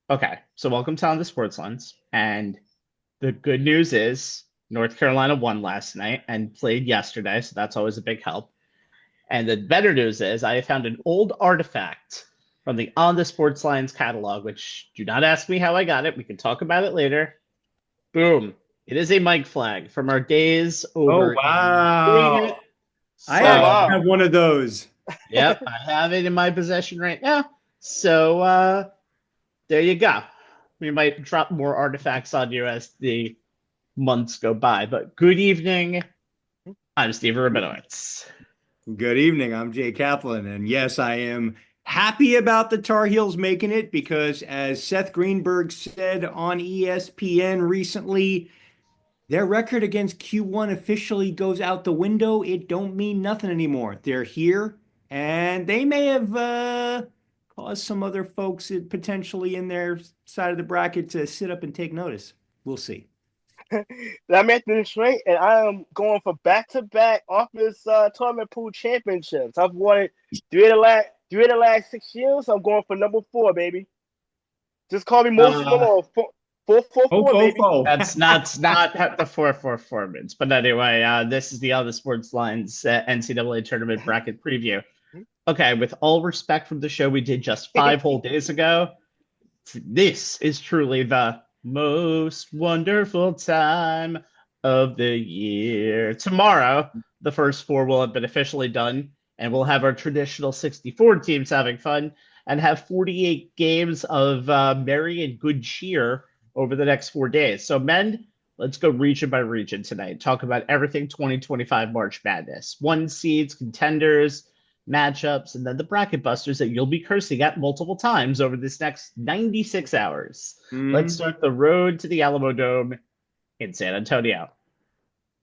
Okay, so welcome to On the Sports Lens. And the good news is North Carolina won last night and played yesterday, so that's always a big help. And the better news is I found an old artifact from the On the Sports Lines catalog, which do not ask me how I got it. We can talk about it later. Boom. It is a mic flag from our days Oh, over in New England. wow. I Oh actually So, wow. have one of those. yep, I have it in my possession right now. So, there you go. We might drop more artifacts on you as the months go by. But good evening. I'm Steve Rabinowitz. Good evening. I'm Jay Kaplan. And yes, I am happy about the Tar Heels making it because, as Seth Greenberg said on ESPN recently, their record against Q1 officially goes out the window. It don't mean nothing anymore. They're here, and they may have caused some other folks potentially in their side of the bracket to sit up and take notice. We'll see. I'm Anthony Strait, and I am going for back-to-back office tournament pool championships. I've won it three of the last 6 years. So I'm going for number four, baby. Just call me Most Uh, Malone. Four, four, Ho, four, ho, baby. ho. that's not the 4-4 formats. But anyway, this is the Other Sports Lines NCAA tournament bracket preview. Okay, with all respect from the show we did just 5 whole days ago, this is truly the most wonderful time of the year. Tomorrow, the first four will have been officially done, and we'll have our traditional 64 teams having fun and have 48 games of merry and good cheer over the next 4 days. So, men, let's go region by region tonight. Talk about everything 2025 March Madness. One seeds, contenders, matchups, and then the bracket busters that you'll be cursing at multiple times over this next 96 hours. Let's Mhm. start the road to the Alamo Dome in San Antonio.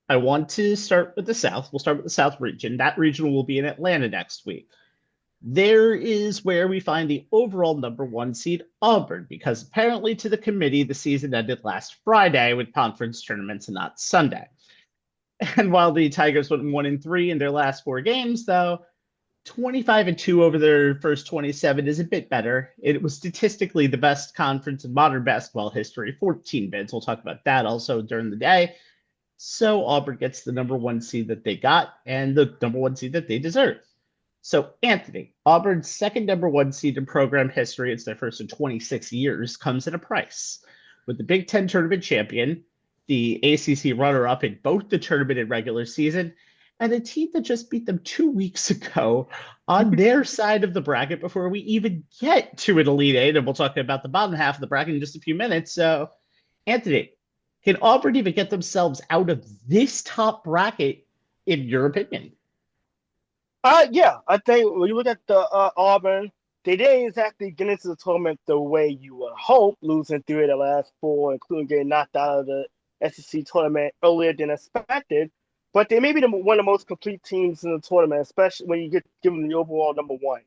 I want to start with the South. We'll start with the South region. That region will be in Atlanta next week. There is where we find the overall number one seed, Auburn, because apparently to the committee, the season ended last Friday with conference tournaments and not Sunday. And while the Tigers went 1-3 in their last 4 games, though, 25-2 over their first 27 is a bit better. It was statistically the best conference in modern basketball history, 14 bids. We'll talk about that also during the day. So Auburn gets the number one seed that they got and the number one seed that they deserve. So, Anthony, Auburn's second number one seed in program history, it's their first in 26 years, comes at a price. With the Big Ten tournament champion, the ACC runner up in both the tournament and regular season, and a team that just beat them 2 weeks ago on their side of the bracket before we even get to an Elite Eight. And we'll talk about the bottom half of the bracket in just a few minutes. So, Anthony, can Auburn even get themselves out of this top bracket, in your opinion? Yeah, I think when you look at the Auburn, they didn't exactly get into the tournament the way you would hope, losing three of the last four, including getting knocked out of the SEC tournament earlier than expected. But they may be one of the most complete teams in the tournament, especially when you get given the overall number one.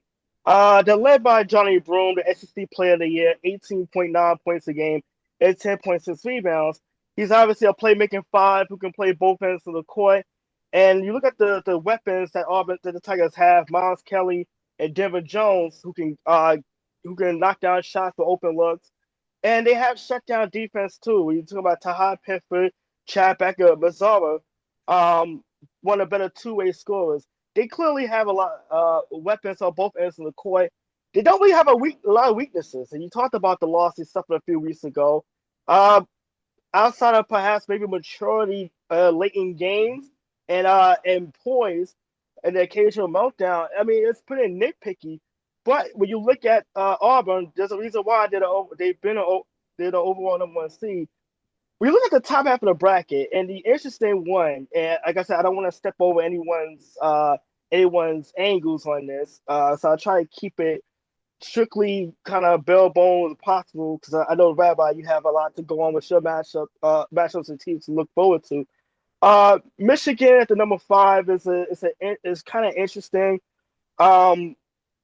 They're led by Johnny Broome, the SEC Player of the Year, 18.9 points a game and 10.6 rebounds. He's obviously a playmaking five who can play both ends of the court. And you look at the weapons that the Tigers have: Miles Kelly and Denver Jones, who can knock down shots for open looks, and they have shutdown defense too. When you talk about Tahad Pifford, Chad Becker, Mazzara, um, one of the better two-way scorers. They clearly have a lot weapons on both ends of the court. They don't really have a lot of weaknesses. And you talked about the loss they suffered a few weeks ago. Uh, Outside of perhaps maybe maturity late in games and poise and the occasional meltdown, I mean it's pretty nitpicky. But when you look at Auburn, there's a reason why they're the overall number one seed. When you look at the top half of the bracket and the interesting one, and like I said, I don't want to step over anyone's angles on this, so I'll try to keep it strictly kind of bare bones possible because I know Rabbi, you have a lot to go on with your matchups and teams to look forward to. Michigan at the number five is kind of interesting. Um,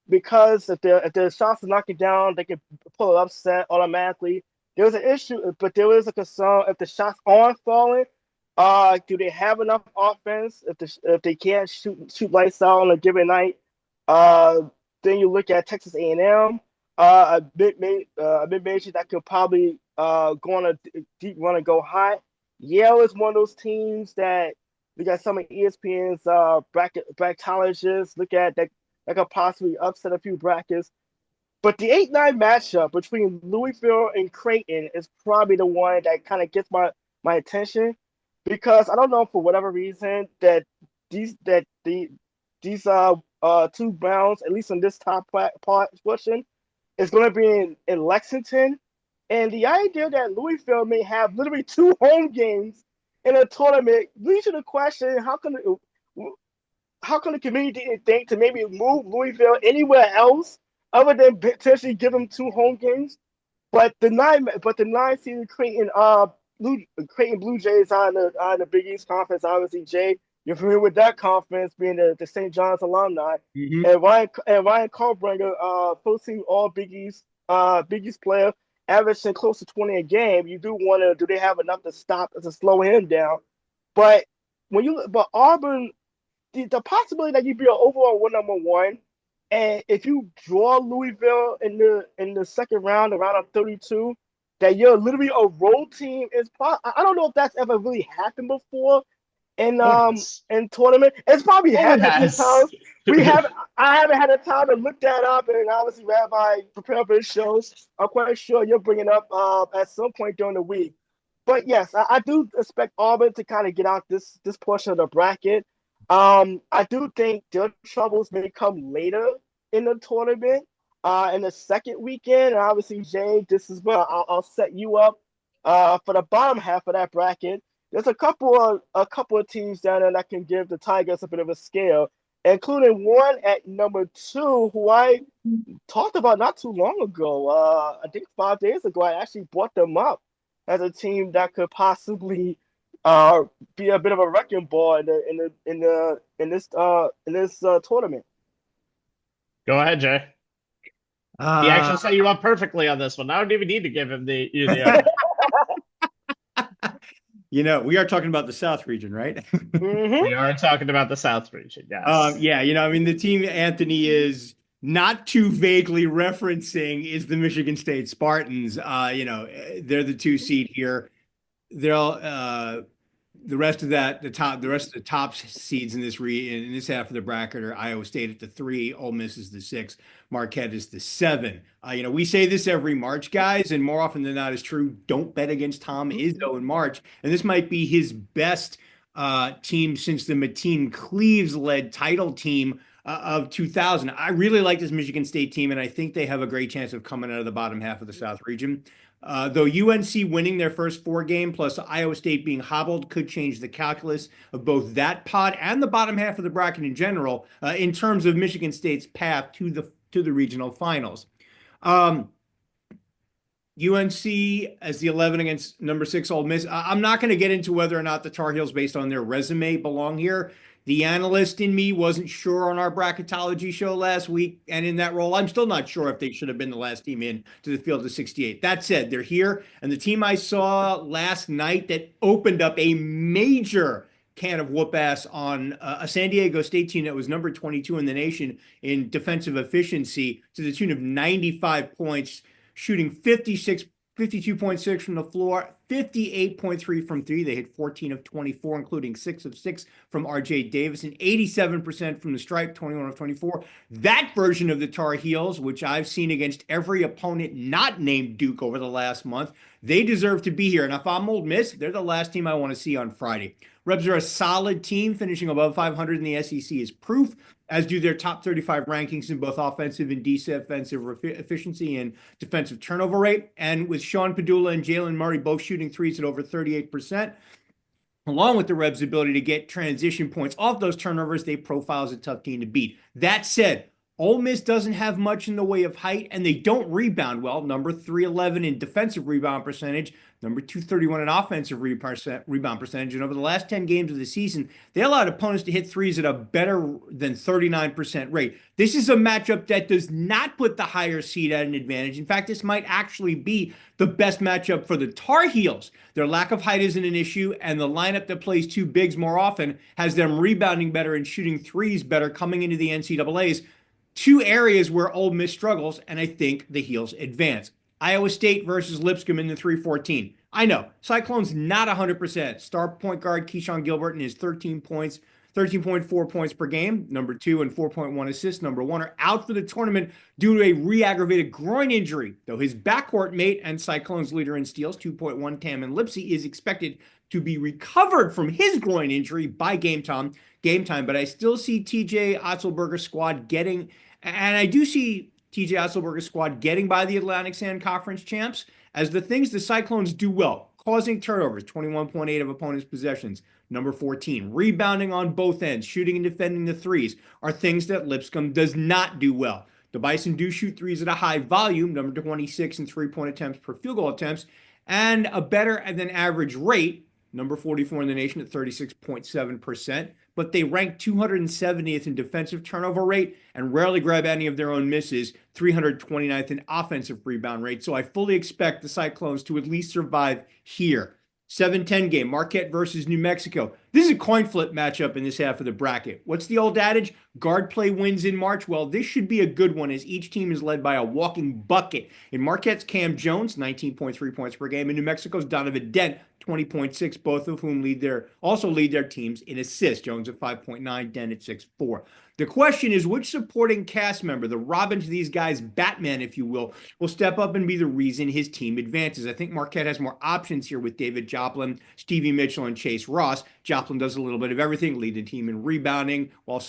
because if their shots are knocking down, they can pull an upset automatically. There was an issue, but there is a concern if the shots aren't falling. Do they have enough offense if they can't shoot lights out on a given night? Uh, then you look at Texas A&M. a mid major that could probably go on a deep run and go high. Yale is one of those teams that we got some of ESPN's bracketologists look at that could possibly upset a few brackets. But the 8-9 matchup between Louisville and Creighton is probably the one that kind of gets my attention because I don't know for whatever reason that these two rounds, at least in this top part portion, is going to be in Lexington. And the idea that Louisville may have literally two home games in a tournament leads to the question: how can the community think to maybe move Louisville anywhere else other than potentially give them two home games? But the nine seed Creighton Blue Jays on the Big East Conference. Obviously, Jay, you're familiar with that conference, being the St. John's alumni, and Ryan Kalkbrenner, posting all Big East player, averaging close to 20 a game. You do wonder, do they have enough to slow him down? But but Auburn, the possibility that you'd be an overall number one, and if you draw Louisville in the second round, around 32, that you're literally a road team is. I don't know if that's ever really happened before in tournament. It's probably happened a few times. I haven't had a time to look that up, and obviously Rabbi prepare for his shows. I'm quite sure you'll bring it up at some point during the week. But yes, I do expect Auburn to kind of get out this portion of the bracket. I do think their troubles may come later in the tournament, in the second weekend. And obviously, Jay, this is where I'll set you up for the bottom half of that bracket. There's a couple of teams down there that can give the Tigers a bit of a scale, including one at number 2 who I talked about not too long ago. I think 5 days ago, I actually brought them up as a team that could possibly be a bit of a wrecking ball in this tournament. Go ahead, Jay. He actually set you up perfectly on this one. I don't even need to give him the we are talking about the South region, right? We are talking about the South region, yes. The team Anthony is not too vaguely referencing is the Michigan State Spartans. They're the 2 seed here. They'll the rest of the top seeds in this half of the bracket are Iowa State at the 3, Ole Miss is the 6, Marquette is the 7. We say this every March, guys, and more often than not is true. Don't bet against Tom Izzo in March, and this might be his best team since the Mateen Cleaves-led title team of 2000. I really like this Michigan State team, and I think they have a great chance of coming out of the bottom half of the South region. Though UNC winning their first 4 game plus Iowa State being hobbled could change the calculus of both that pod and the bottom half of the bracket in general in terms of Michigan State's path to the regional finals. UNC as the 11 against number 6 Ole Miss. I'm not going to get into whether or not the Tar Heels, based on their resume, belong here. The analyst in me wasn't sure on our bracketology show last week, and in that role, I'm still not sure if they should have been the last team in to the field of 68. That said, they're here, and the team I saw last night that opened up a major can of whoop ass on a San Diego State team that was number 22 in the nation in defensive efficiency to the tune of 95 points, shooting 52.6 from the floor, 58.3 from 3. They hit 14 of 24, including 6 of 6 from RJ Davis, and 87% from the stripe, 21 of 24. That version of the Tar Heels, which I've seen against every opponent not named Duke over the last month, they deserve to be here. And if I'm Ole Miss, they're the last team I want to see on Friday. Rebs are a solid team. Finishing above 500 in the SEC is proof, as do their top 35 rankings in both offensive and defensive efficiency and defensive turnover rate. And with Sean Padula and Jalen Murray both shooting threes at over 38%, along with the Rebs' ability to get transition points off those turnovers, they profile as a tough team to beat. That said, Ole Miss doesn't have much in the way of height, and they don't rebound well. Number 311 in defensive rebound percentage, number 231 in offensive rebound percentage. And over the last 10 games of the season, they allowed opponents to hit threes at a better than 39% rate. This is a matchup that does not put the higher seed at an advantage. In fact, this might actually be the best matchup for the Tar Heels. Their lack of height isn't an issue, and the lineup that plays 2 bigs more often has them rebounding better and shooting threes better coming into the NCAAs. two areas where Ole Miss struggles, and I think the Heels advance. Iowa State versus Lipscomb in the 314. I know, Cyclones not 100%. Star point guard Keyshawn Gilbert and his 13 points, 13.4 points per game, number 2, and 4.1 assists, number 1, are out for the tournament due to a re-aggravated groin injury, though his backcourt mate and Cyclones leader in steals, 2.1 Tamin Lipsey, is expected to be recovered from his groin injury by game time, but I still see TJ Otzelberger's squad getting, and I do see TJ Otzelberger's squad getting by the Atlantic Sand Conference champs as the things the Cyclones do well, causing turnovers, 21.8 of opponents' possessions, number 14, rebounding on both ends, shooting and defending the threes, are things that Lipscomb does not do well. The Bison do shoot threes at a high volume, number 26 in three-point attempts per field goal attempts, and a better than average rate, number 44 in the nation at 36.7%, but they rank 270th in defensive turnover rate and rarely grab any of their own misses, 329th in offensive rebound rate. So I fully expect the Cyclones to at least survive here. 7-10 game, Marquette versus New Mexico. This is a coin flip matchup in this half of the bracket. What's the old adage? Guard play wins in March. Well, this should be a good one as each team is led by a walking bucket. In Marquette's Cam Jones, 19.3 points per game. In New Mexico's Donovan Dent, 20.6, both of whom also lead their teams in assists. Jones at 5.9, Dent at 6.4. The question is, which supporting cast member, the Robin to these guys, Batman, if you will step up and be the reason his team advances? I think Marquette has more options here with David Joplin, Stevie Mitchell, and Chase Ross. Joplin does a little bit of everything, lead the team in rebounding, while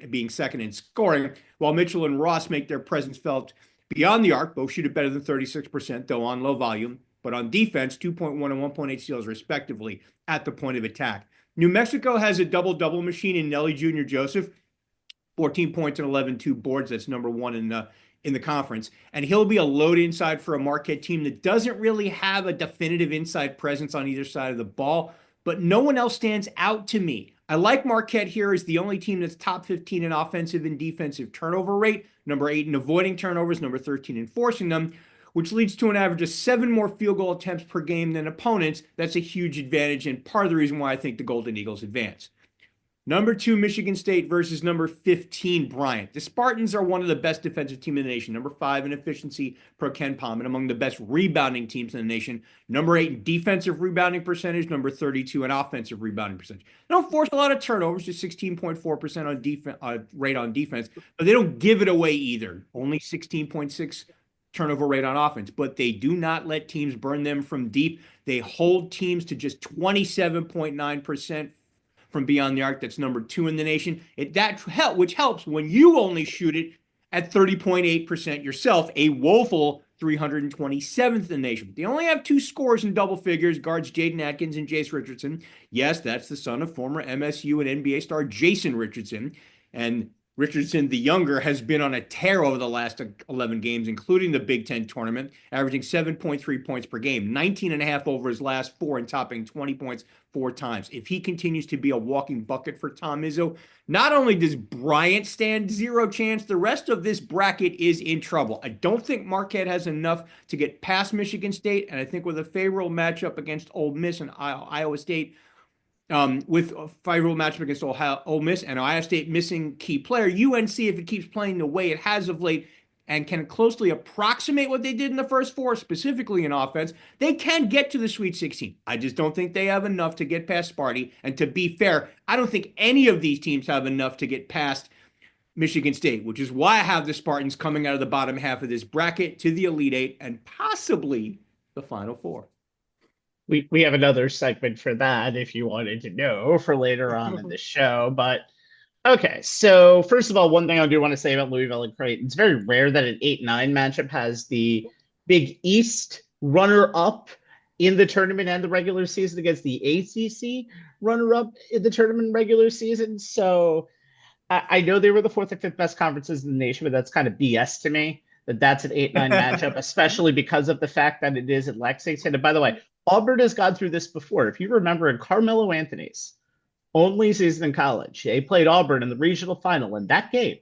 being second in scoring, while Mitchell and Ross make their presence felt beyond the arc. Both shoot it better than 36%, though on low volume, but on defense, 2.1 and 1.8 steals respectively at the point of attack. New Mexico has a double-double machine in Nelly Jr. Joseph, 14 points and 11-2 boards. That's number 1 in the conference. And he'll be a load inside for a Marquette team that doesn't really have a definitive inside presence on either side of the ball, but no one else stands out to me. I like Marquette here as the only team that's top 15 in offensive and defensive turnover rate, number 8 in avoiding turnovers, number 13 in forcing them, which leads to an average of 7 more field goal attempts per game than opponents. That's a huge advantage and part of the reason why I think the Golden Eagles advance. Number 2, Michigan State versus number 15, Bryant. The Spartans are one of the best defensive teams in the nation. Number 5 in efficiency per Ken Palm, and among the best rebounding teams in the nation. Number 8 in defensive rebounding percentage. Number 32 in offensive rebounding percentage. They don't force a lot of turnovers, just 16.4% on defense rate on defense, but they don't give it away either. Only 16.6 turnover rate on offense, but they do not let teams burn them from deep. They hold teams to just 27.9% from beyond the arc. That's number 2 in the nation. Which helps when you only shoot it at 30.8% yourself, a woeful 327th in the nation. They only have 2 scores in double figures, guards Jaden Atkins and Jace Richardson. Yes, that's the son of former MSU and NBA star Jason Richardson. And Richardson, the younger, has been on a tear over the last 11 games, including the Big Ten tournament, averaging 7.3 points per game, 19.5 over his last 4 and topping 20 points 4 times. If he continues to be a walking bucket for Tom Izzo, not only does Bryant stand 0 chance, the rest of this bracket is in trouble. I don't think Marquette has enough to get past Michigan State, and I think with a favorable matchup against Ole Miss and Iowa State, with a favorable matchup against Ole Miss and Ohio State missing key player, UNC, if it keeps playing the way it has of late and can closely approximate what they did in the first 4, specifically in offense, they can get to the Sweet 16. I just don't think they have enough to get past Sparty. And to be fair, I don't think any of these teams have enough to get past Michigan State, which is why I have the Spartans coming out of the bottom half of this bracket to the Elite 8 and possibly the Final 4. We have another segment for that if you wanted to know for later on in the show. But okay, so first of all, one thing I do want to say about Louisville and Creighton, it's very rare that an 8-9 matchup has the Big East runner-up in the tournament and the regular season against the ACC runner-up in the tournament and regular season. So I know they were the 4th and 5th best conferences in the nation, but that's kind of BS to me that that's an 8-9 matchup, especially because of the fact that it is at Lexington. And by the way, Auburn has gone through this before. If you remember, in Carmelo Anthony's only season in college, they played Auburn in the regional final, and that game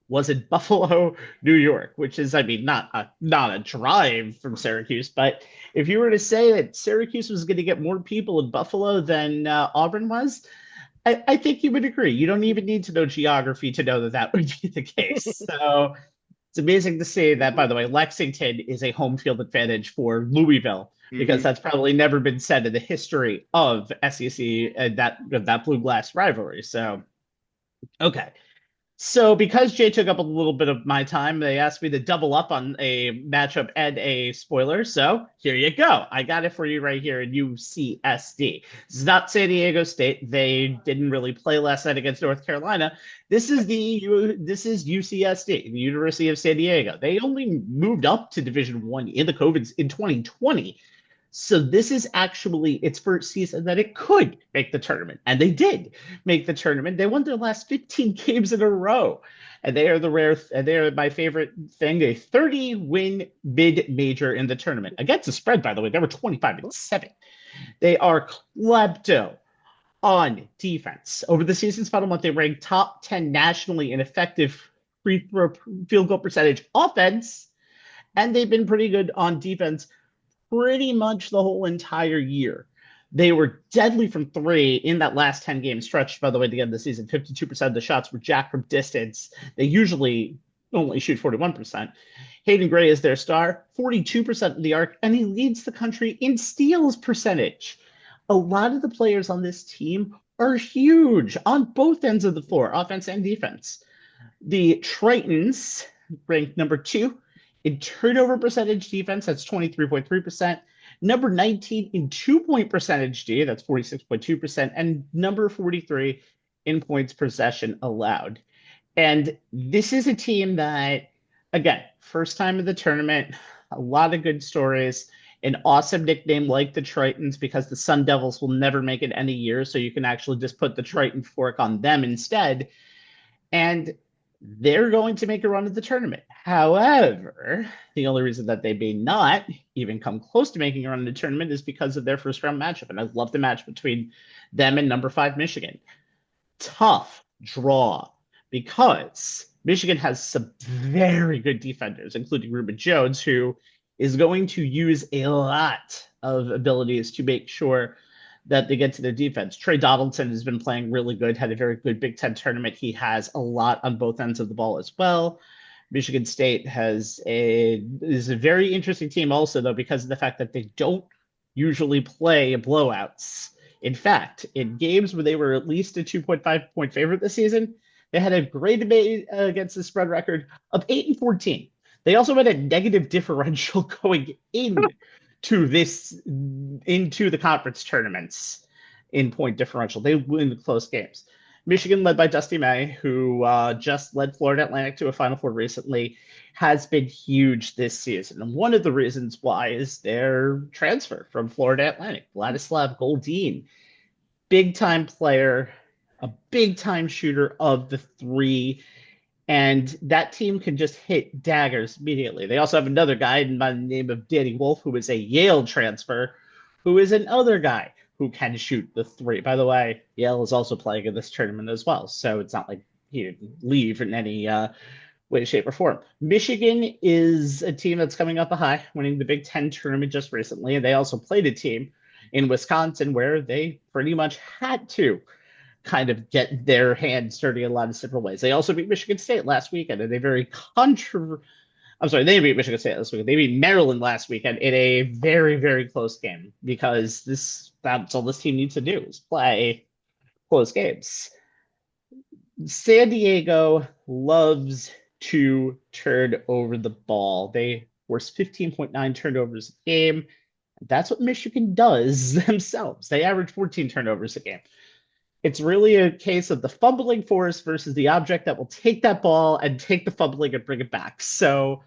was in Buffalo, New York, which is, I mean, not a drive from Syracuse, but if you were to say that Syracuse was going to get more people in Buffalo than Auburn was, I think you would agree. You don't even need to know geography to know that that would be the case. So it's amazing to see that, by the way, Lexington is a home field advantage for Louisville because Hmm. that's probably never been said in the history of SEC and that blue glass rivalry. So, okay. So, because Jay took up a little bit of my time, they asked me to double up on a matchup and a spoiler. So, here you go. I got it for you right here in UCSD. This is not San Diego State. They didn't really play last night against North Carolina. This is UCSD, the University of San Diego. They only moved up to Division One in the COVID in 2020. So this is actually its first season that it could make the tournament, and they did make the tournament. They won their last 15 games in a row, and they are my favorite thing, a 30-win mid-major in the tournament against the spread. By the way, they were 25-7. They are klepto on defense. Over the season's final month, they ranked top 10 nationally in effective free throw field goal percentage offense, and they've been pretty good on defense pretty much the whole entire year. They were deadly from three in that last 10 game stretch, by the way, at the end of the season. 52% of the shots were jacked from distance. They usually only shoot 41%. Hayden Gray is their star, 42% of the arc, and he leads the country in steals percentage. A lot of the players on this team are huge on both ends of the floor, offense and defense. The Tritons ranked number 2 in turnover percentage defense, that's 23.3%. Number 19 in 2-point percentage D, that's 46.2%. And number 43 in points possession allowed. And this is a team that, again, first time in the tournament, a lot of good stories, an awesome nickname like the Tritons because the Sun Devils will never make it any year. So you can actually just put the Triton fork on them instead. And they're going to make a run at the tournament. However, the only reason that they may not even come close to making a run in the tournament is because of their first round matchup. And I love the match between them and number 5 Michigan. Tough draw because Michigan has some very good defenders, including Reuben Jones, who is going to use a lot of abilities to make sure that they get to their defense. Trey Donaldson has been playing really good, had a very good Big Ten tournament. He has a lot on both ends of the ball as well. Michigan State is a very interesting team also, though, because of the fact that they don't usually play blowouts. In fact, in games where they were at least a 2.5 point favorite this season, they had a great against the spread record of 8-14. They also had a negative differential going into the conference tournaments in point differential. They win the close games. Michigan, led by Dusty May, who just led Florida Atlantic to a Final Four recently, has been huge this season. And one of the reasons why is their transfer from Florida Atlantic, Vladislav Goldin, big-time player, a big-time shooter of the three, and that team can just hit daggers immediately. They also have another guy by the name of Danny Wolf, who is a Yale transfer, who is another guy who can shoot the three. By the way, Yale is also playing in this tournament as well, so it's not like he didn't leave in any way, shape, or form. Michigan is a team that's coming up a high, winning the Big Ten tournament just recently, and they also played a team in Wisconsin where they pretty much had to kind of get their hands dirty in a lot of different ways. They also beat Michigan State last weekend in a very they beat Michigan State last weekend. They beat Maryland last weekend in a very, very close game because that's all this team needs to do is play close games. San Diego loves to turn over the ball. They force 15.9 turnovers a game. That's what Michigan does themselves. They average 14 turnovers a game. It's really a case of the fumbling force versus the object that will take that ball and take the fumbling and bring it back. So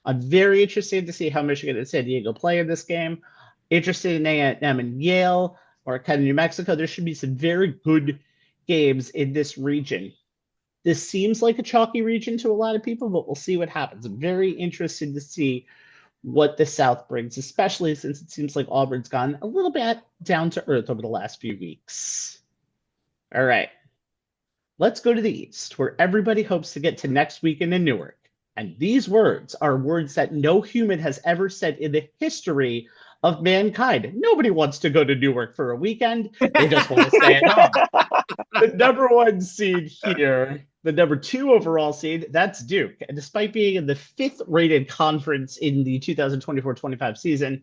I'm very interested to see how Michigan and San Diego play in this game. Interested in A&M and Yale or kind of New Mexico. There should be some very good games in this region. This seems like a chalky region to a lot of people, but we'll see what happens. I'm very interested to see what the South brings, especially since it seems like Auburn's gone a little bit down to earth over the last few weeks. All right, let's go to the East, where everybody hopes to get to next weekend in Newark. And these words are words that no human has ever said in the history of mankind. Nobody wants to go to Newark for a weekend. They just want to stay at home. The number one seed here, the number two overall seed, that's Duke. And despite being in the fifth rated conference in the 2024-25 season,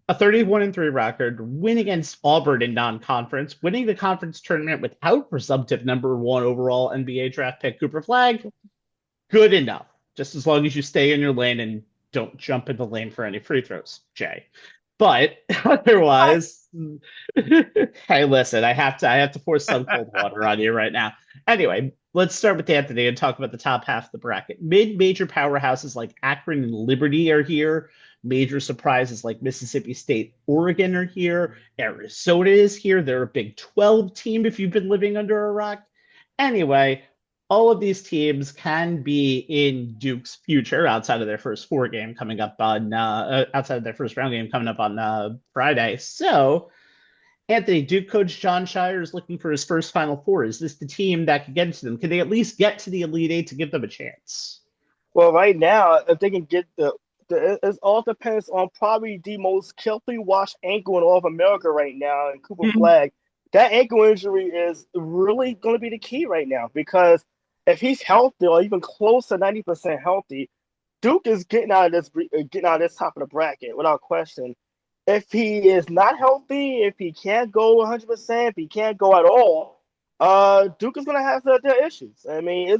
a 31-3 record, win against Auburn in non-conference, winning the conference tournament without presumptive number one overall NBA draft pick Cooper Flag, good enough. Just as long as you stay in your lane and don't jump in the lane for any free throws, Jay. But otherwise, hey, listen, I have to pour some cold water on you right now. Anyway, let's start with Anthony and talk about the top half of the bracket. Mid-major powerhouses like Akron and Liberty are here. Major surprises like Mississippi State, Oregon are here. Arizona is here. They're a Big 12 team if you've been living under a rock. Anyway, all of these teams can be in Duke's future outside of their first round game coming up on Friday. So, Anthony, Duke coach John Shire is looking for his first Final Four. Is this the team that can get to them? Can they at least get to the Elite Eight to give them a chance? Well, right now, if they can get it all depends on probably the most carefully watched ankle in all of America right now, and Cooper Flag. That ankle injury is really going to be the key right now, because if he's healthy or even close to 90% healthy, Duke is getting out of this top of the bracket without question. If he is not healthy, if he can't go 100%, if he can't go at all, Duke is going to have their issues. I mean,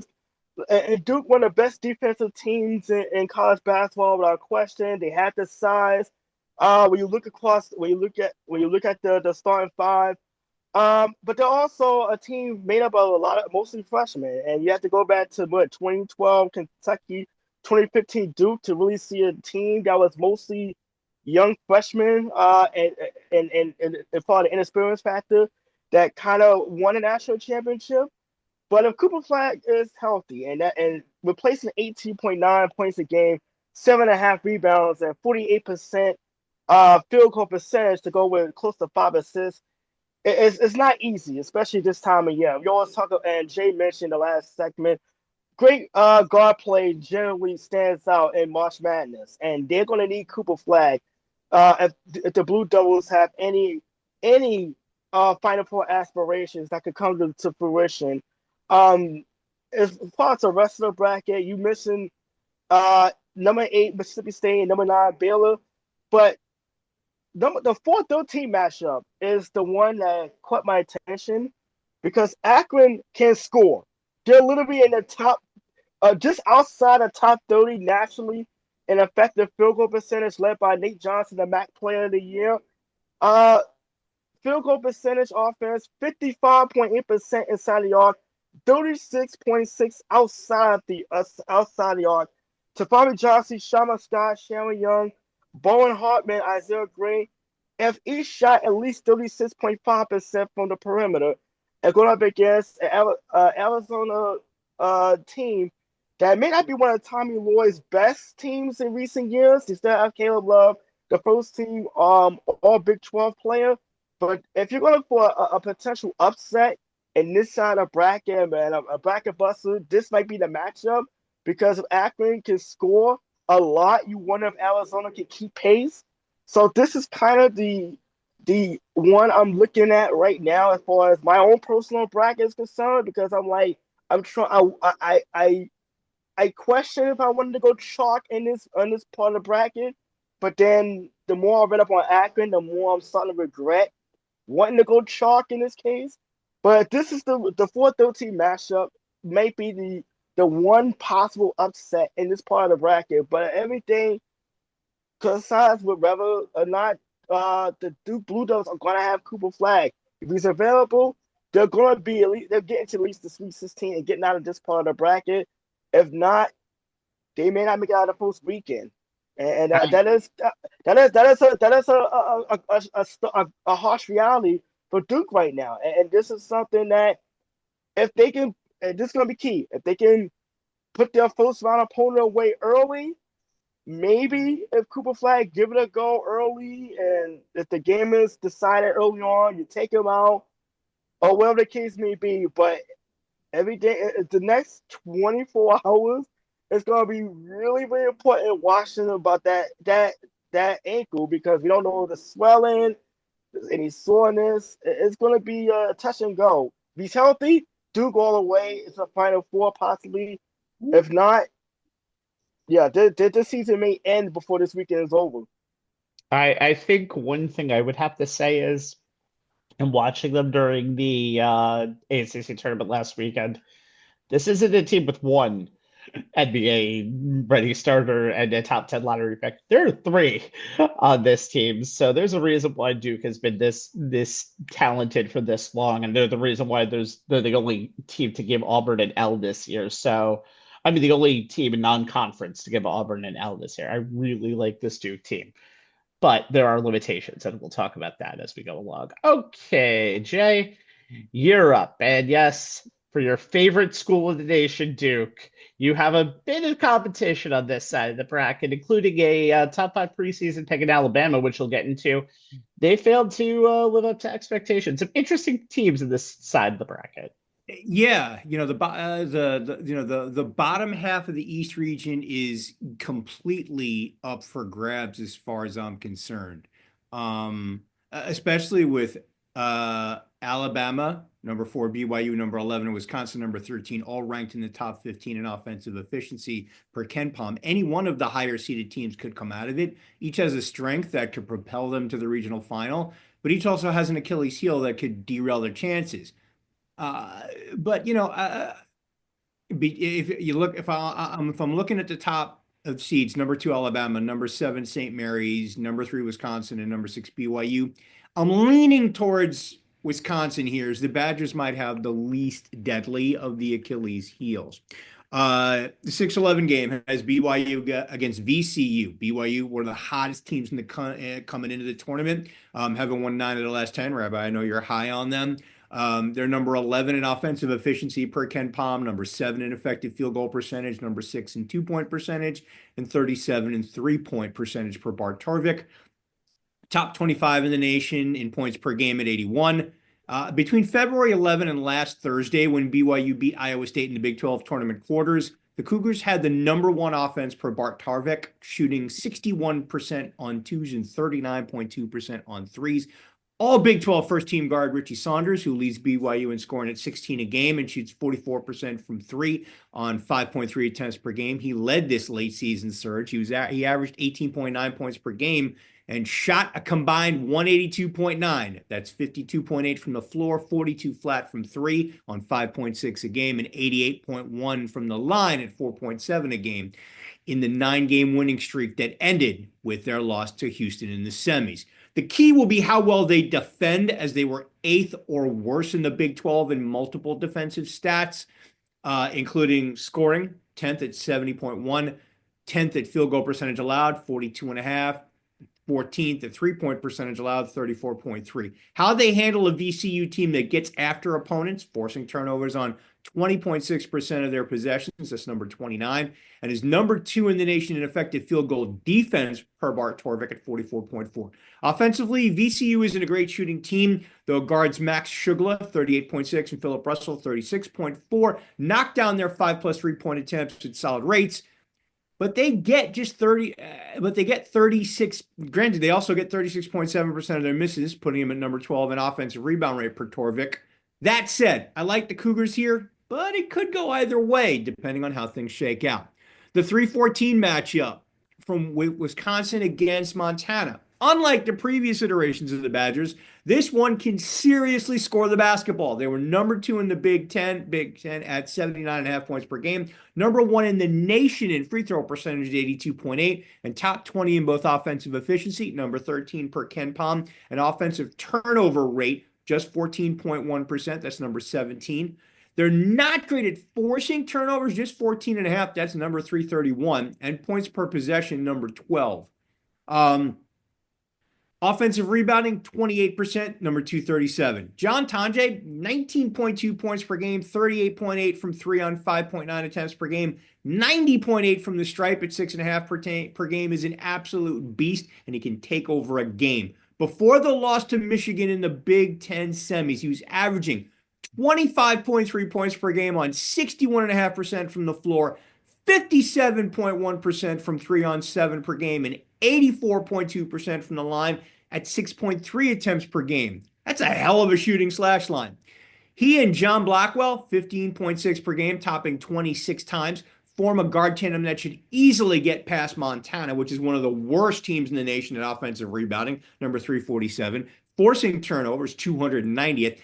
Duke, one of the best defensive teams in college basketball without question. They have the size. When you look at the starting five, but they're also a team made up of mostly freshmen, and you have to go back to 2012 Kentucky, 2015 Duke to really see a team that was mostly young freshmen, and part of the inexperience factor that kind of won a national championship. But if Cooper Flag is healthy and replacing 18.9 points a game, 7.5 rebounds, and 48% field goal percentage to go with close to 5 assists, it's not easy, especially this time of year. We always talk, and Jay mentioned the last segment, great guard play generally stands out in March Madness, and they're going to need Cooper Flag if the Blue Devils have any Final Four aspirations that could come to fruition. As far as the rest of the bracket, you mentioned number 8 Mississippi State and number 9 Baylor, but the 4-13 matchup is the one that caught my attention because Akron can score. They're literally in the top, just outside the top 30 nationally in effective field goal percentage, led by Nate Johnson, the MAC Player of the Year. Field goal percentage offense, 55.8% inside the arc, 36.6 outside the arc. Tafari Johnson, Shama Scott, Sharon Young, Bowen Hartman, Isaiah Gray, if each shot at least 36.5% from the perimeter, and going up against an Arizona team that may not be one of Tommy Lloyd's best teams in recent years. They still have Caleb Love, the first team all Big 12 player. But if you're going for a potential upset in this side of bracket, man, a bracket buster, this might be the matchup, because if Akron can score a lot, you wonder if Arizona can keep pace. So this is kind of the one I'm looking at right now as far as my own personal bracket is concerned, because I question if I wanted to go chalk in this part of the bracket, but then the more I read up on Akron, the more I'm starting to regret wanting to go chalk in this case. But this is the 4-13 matchup, may be the one possible upset in this part of the bracket. But everything coincides with whether or not the Duke Blue Devils are going to have Cooper Flag. If he's available, they're going to be they're getting to at least the Sweet 16 and getting out of this part of the bracket. If not, they may not make it out of the first weekend, and that is a harsh reality for Duke right now. And this is something that if they can, and this is going to be key, if they can put their first round opponent away early, maybe if Cooper Flag give it a go early, and if the game is decided early on, you take him out, or whatever the case may be. But every day, the next 24 hours, it's going to be really, really important watching about that that ankle because we don't know the swelling, there's any soreness. It's going to be a touch and go. If he's healthy, do go all the way. It's a Final Four possibly. If not, yeah, this season may end before this weekend is over. I think one thing I would have to say is, and watching them during the ACC tournament last weekend, this isn't a team with one NBA ready starter and a top 10 lottery pick. There are three on this team. So there's a reason why Duke has been this talented for this long. And they're the reason why they're the only team to give Auburn an L this year. So I mean the only team in non-conference to give Auburn an L this year. I really like this Duke team. But there are limitations, and we'll talk about that as we go along. Okay, Jay, you're up. And yes, for your favorite school in the nation, Duke, you have a bit of competition on this side of the bracket, including a top five preseason pick in Alabama, which we'll get into. They failed to live up to expectations. Some interesting teams in this side of the bracket. Yeah, the bottom half of the East region is completely up for grabs as far as I'm concerned. Especially with Alabama, number 4, BYU, number 11, and Wisconsin, number 13, all ranked in the top 15 in offensive efficiency per KenPom. Any one of the higher seeded teams could come out of it. Each has a strength that could propel them to the regional final, but each also has an Achilles heel that could derail their chances. But if you look, if I'm looking at the top of seeds, number 2 Alabama, number 7 St. Mary's, number 3 Wisconsin, and number 6 BYU, I'm leaning towards Wisconsin here, as the Badgers might have the least deadly of the Achilles heels. The 6-11 game has BYU against VCU. BYU were the hottest teams in the coming into the tournament, having won 9 of the last 10. Rabbi, I know you're high on them. They're number 11 in offensive efficiency per KenPom, number 7 in effective field goal percentage, number 6 in 2-point percentage, and 37 in 3-point percentage per Bart Torvik. Top 25 in the nation in points per game at 81. Between February 11 and last Thursday, when BYU beat Iowa State in the Big 12 tournament quarters, the Cougars had the number 1 offense per Bart Torvik, shooting 61% on 2s and 39.2% on 3s. All Big 12 first-team guard Richie Saunders, who leads BYU in scoring at 16 a game and shoots 44% from 3 on 5.3 attempts per game. He led this late-season surge. He averaged 18.9 points per game and shot a combined 182.9. That's 52.8 from the floor, 42 flat from 3 on 5.6 a game, and 88.1 from the line at 4.7 a game in the 9-game winning streak that ended with their loss to Houston in the semis. The key will be how well they defend, as they were 8th or worse in the Big 12 in multiple defensive stats, including scoring, 10th at 70.1, 10th at field goal percentage allowed, 42.5, 14th at 3-point percentage allowed, 34.3. How they handle a VCU team that gets after opponents, forcing turnovers on 20.6% of their possessions. That's number 29. And is number 2 in the nation in effective field goal defense per Bart Torvik at 44.4. Offensively, VCU isn't a great shooting team, though guards Max Shugla, 38.6, and Philip Russell, 36.4, knock down their 5+ 3-point attempts at solid rates. But they get just 36. Granted, they also get 36.7% of their misses, putting them at number 12 in offensive rebound rate per Torvik. That said, I like the Cougars here, but it could go either way, depending on how things shake out. The 3-14 matchup from Wisconsin against Montana. Unlike the previous iterations of the Badgers, this one can seriously score the basketball. They were number 2 in the Big Ten at 79.5 points per game, number 1 in the nation in free throw percentage at 82.8, and top 20 in both offensive efficiency, number 13 per KenPom, and offensive turnover rate, just 14.1%. That's number 17. They're not great at forcing turnovers, just 14.5. That's number 331. And points per possession, number 12. Offensive rebounding, 28%, number 237. John Tonje, 19.2 points per game, 38.8 from 3 on 5.9 attempts per game, 90.8 from the stripe at 6.5 per game, is an absolute beast, and he can take over a game. Before the loss to Michigan in the Big Ten semis, he was averaging 25.3 points per game on 61.5% from the floor, 57.1% from 3-on-7 per game, and 84.2% from the line at 6.3 attempts per game. That's a hell of a shooting slash line. He and John Blackwell, 15.6 per game, topping 26 times, form a guard tandem that should easily get past Montana, which is one of the worst teams in the nation at offensive rebounding, number 347, forcing turnovers, 290th,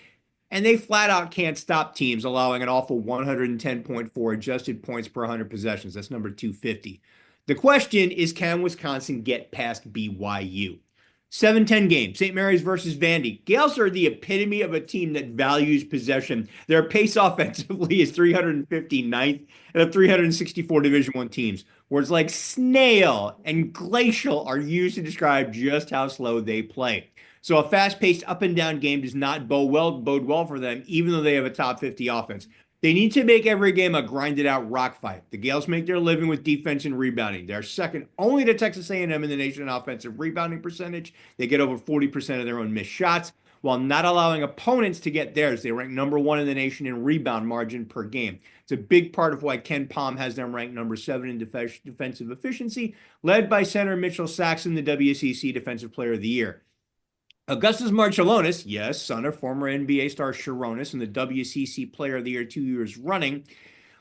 and they flat out can't stop teams, allowing an awful 110.4 adjusted points per 100 possessions. That's number 250. The question is, can Wisconsin get past BYU? 7-10 game, St. Mary's versus Vandy. Gales are the epitome of a team that values possession. Their pace offensively is 359th and of 364 Division I teams. Words like snail and glacial are used to describe just how slow they play. So a fast-paced up-and-down game does not bode well for them, even though they have a top 50 offense. They need to make every game a grinded-out rock fight. The Gales make their living with defense and rebounding. They're second only to Texas A&M in the nation in offensive rebounding percentage. They get over 40% of their own missed shots, while not allowing opponents to get theirs. They rank number 1 in the nation in rebound margin per game. It's a big part of why Ken Palm has them ranked number 7 in defensive efficiency, led by center Mitchell Saxon, the WCC Defensive Player of the Year. Augustus Marciulionis, yes, son of former NBA star Sharonis and the WCC Player of the Year 2 years running,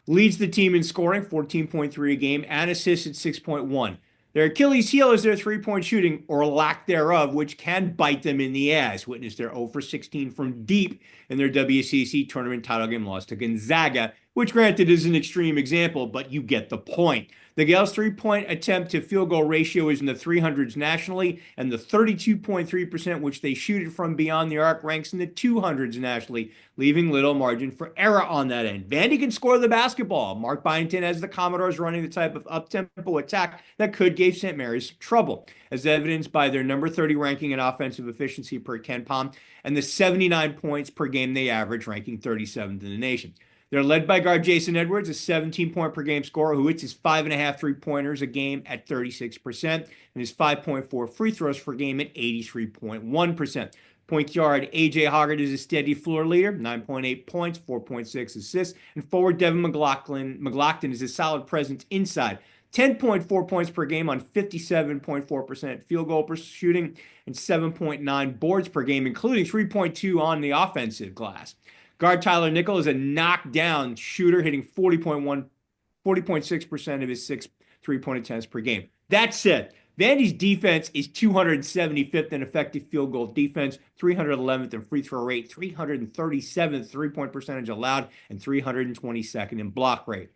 leads the team in scoring, 14.3 a game, and assists at 6.1. Their Achilles heel is their three-point shooting, or lack thereof, which can bite them in the ass. Witness their 0 for 16 from deep in their WCC tournament title game loss to Gonzaga, which granted is an extreme example, but you get the point. The Gales' three-point attempt to field goal ratio is in the 300s nationally, and the 32.3% which they shoot it from beyond the arc ranks in the 200s nationally, leaving little margin for error on that end. Vandy can score the basketball. Mark Byington has the Commodores running the type of up-tempo attack that could give St. Mary's trouble, as evidenced by their number 30 ranking in offensive efficiency per Ken Palm and the 79 points per game they average, ranking 37th in the nation. They're led by guard Jason Edwards, a 17-point-per-game scorer who hits his 5.5 three-pointers a game at 36% and his 5.4 free throws per game at 83.1%. Point guard A.J. Hoggard is a steady floor leader, 9.8 points, 4.6 assists, and forward Devin McLaughlin is a solid presence inside, 10.4 points per game on 57.4% field goal per shooting and 7.9 boards per game, including 3.2 on the offensive glass. Guard Tyler Nickel is a knockdown shooter, hitting 40.6% of his 6 three-point attempts per game. That said, Vandy's defense is 275th in effective field goal defense, 311th in free throw rate, 337th three-point percentage allowed, and 322nd in block rate.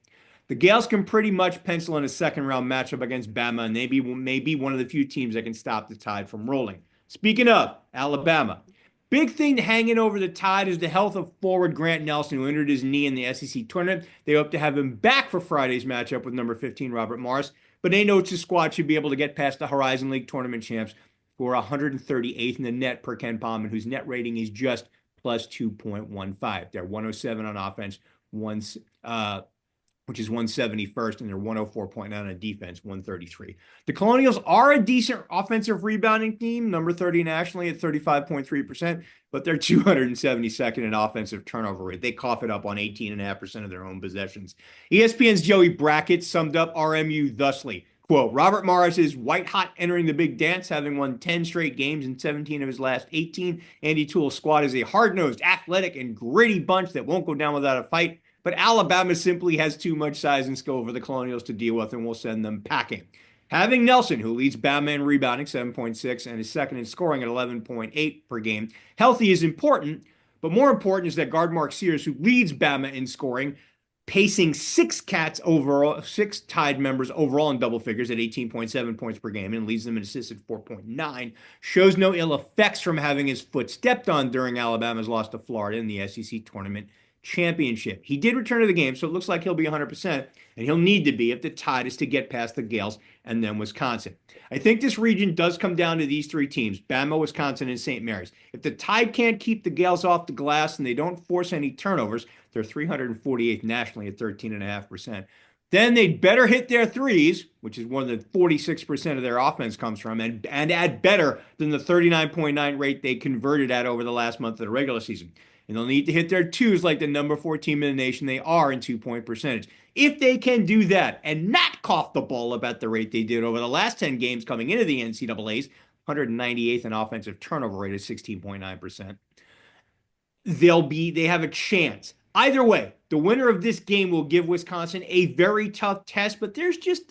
The Gales can pretty much pencil in a second-round matchup against Bama, and they may be one of the few teams that can stop the Tide from rolling. Speaking of Alabama, big thing hanging over the Tide is the health of forward Grant Nelson, who injured his knee in the SEC tournament. They hope to have him back for Friday's matchup with number 15, Robert Morris, but they know his squad should be able to get past the Horizon League tournament champs, who are 138th in the net per Ken Palm, and whose net rating is just plus 2.15. They're 107 on offense, which is 171st, and they're 104.9 on defense, 133. The Colonials are a decent offensive rebounding team, number 30 nationally at 35.3%, but they're 272nd in offensive turnover rate. They cough it up on 18.5% of their own possessions. ESPN's Joey Brackett summed up RMU thusly, quote, Robert Morris is white-hot entering the big dance, having won 10 straight games in 17 of his last 18. Andy Toole's squad is a hard-nosed, athletic, and gritty bunch that won't go down without a fight. But Alabama simply has too much size and skill for the Colonials to deal with, and will send them packing. Having Nelson, who leads Bama in rebounding, 7.6, and is second in scoring at 11.8 per game, healthy is important, but more important is that guard Mark Sears, who leads Bama in scoring, pacing six Tide members overall in double figures at 18.7 points per game and leads them in assists at 4.9, shows no ill effects from having his foot stepped on during Alabama's loss to Florida in the SEC tournament championship. He did return to the game, so it looks like he'll be 100%, and he'll need to be if the Tide is to get past the Gales and then Wisconsin. I think this region does come down to these three teams, Bama, Wisconsin, and St. Mary's. If the Tide can't keep the Gales off the glass and they don't force any turnovers, they're 348th nationally at 13.5%. Then they'd better hit their threes, which is one of the 46% of their offense comes from, and add better than the 39.9 rate they converted at over the last month of the regular season. And they'll need to hit their twos like the number 4 team in the nation they are in 2-point percentage. If they can do that and not cough the ball about the rate they did over the last 10 games coming into the NCAA's, 198th in offensive turnover rate is 16.9%. They have a chance. Either way, the winner of this game will give Wisconsin a very tough test, but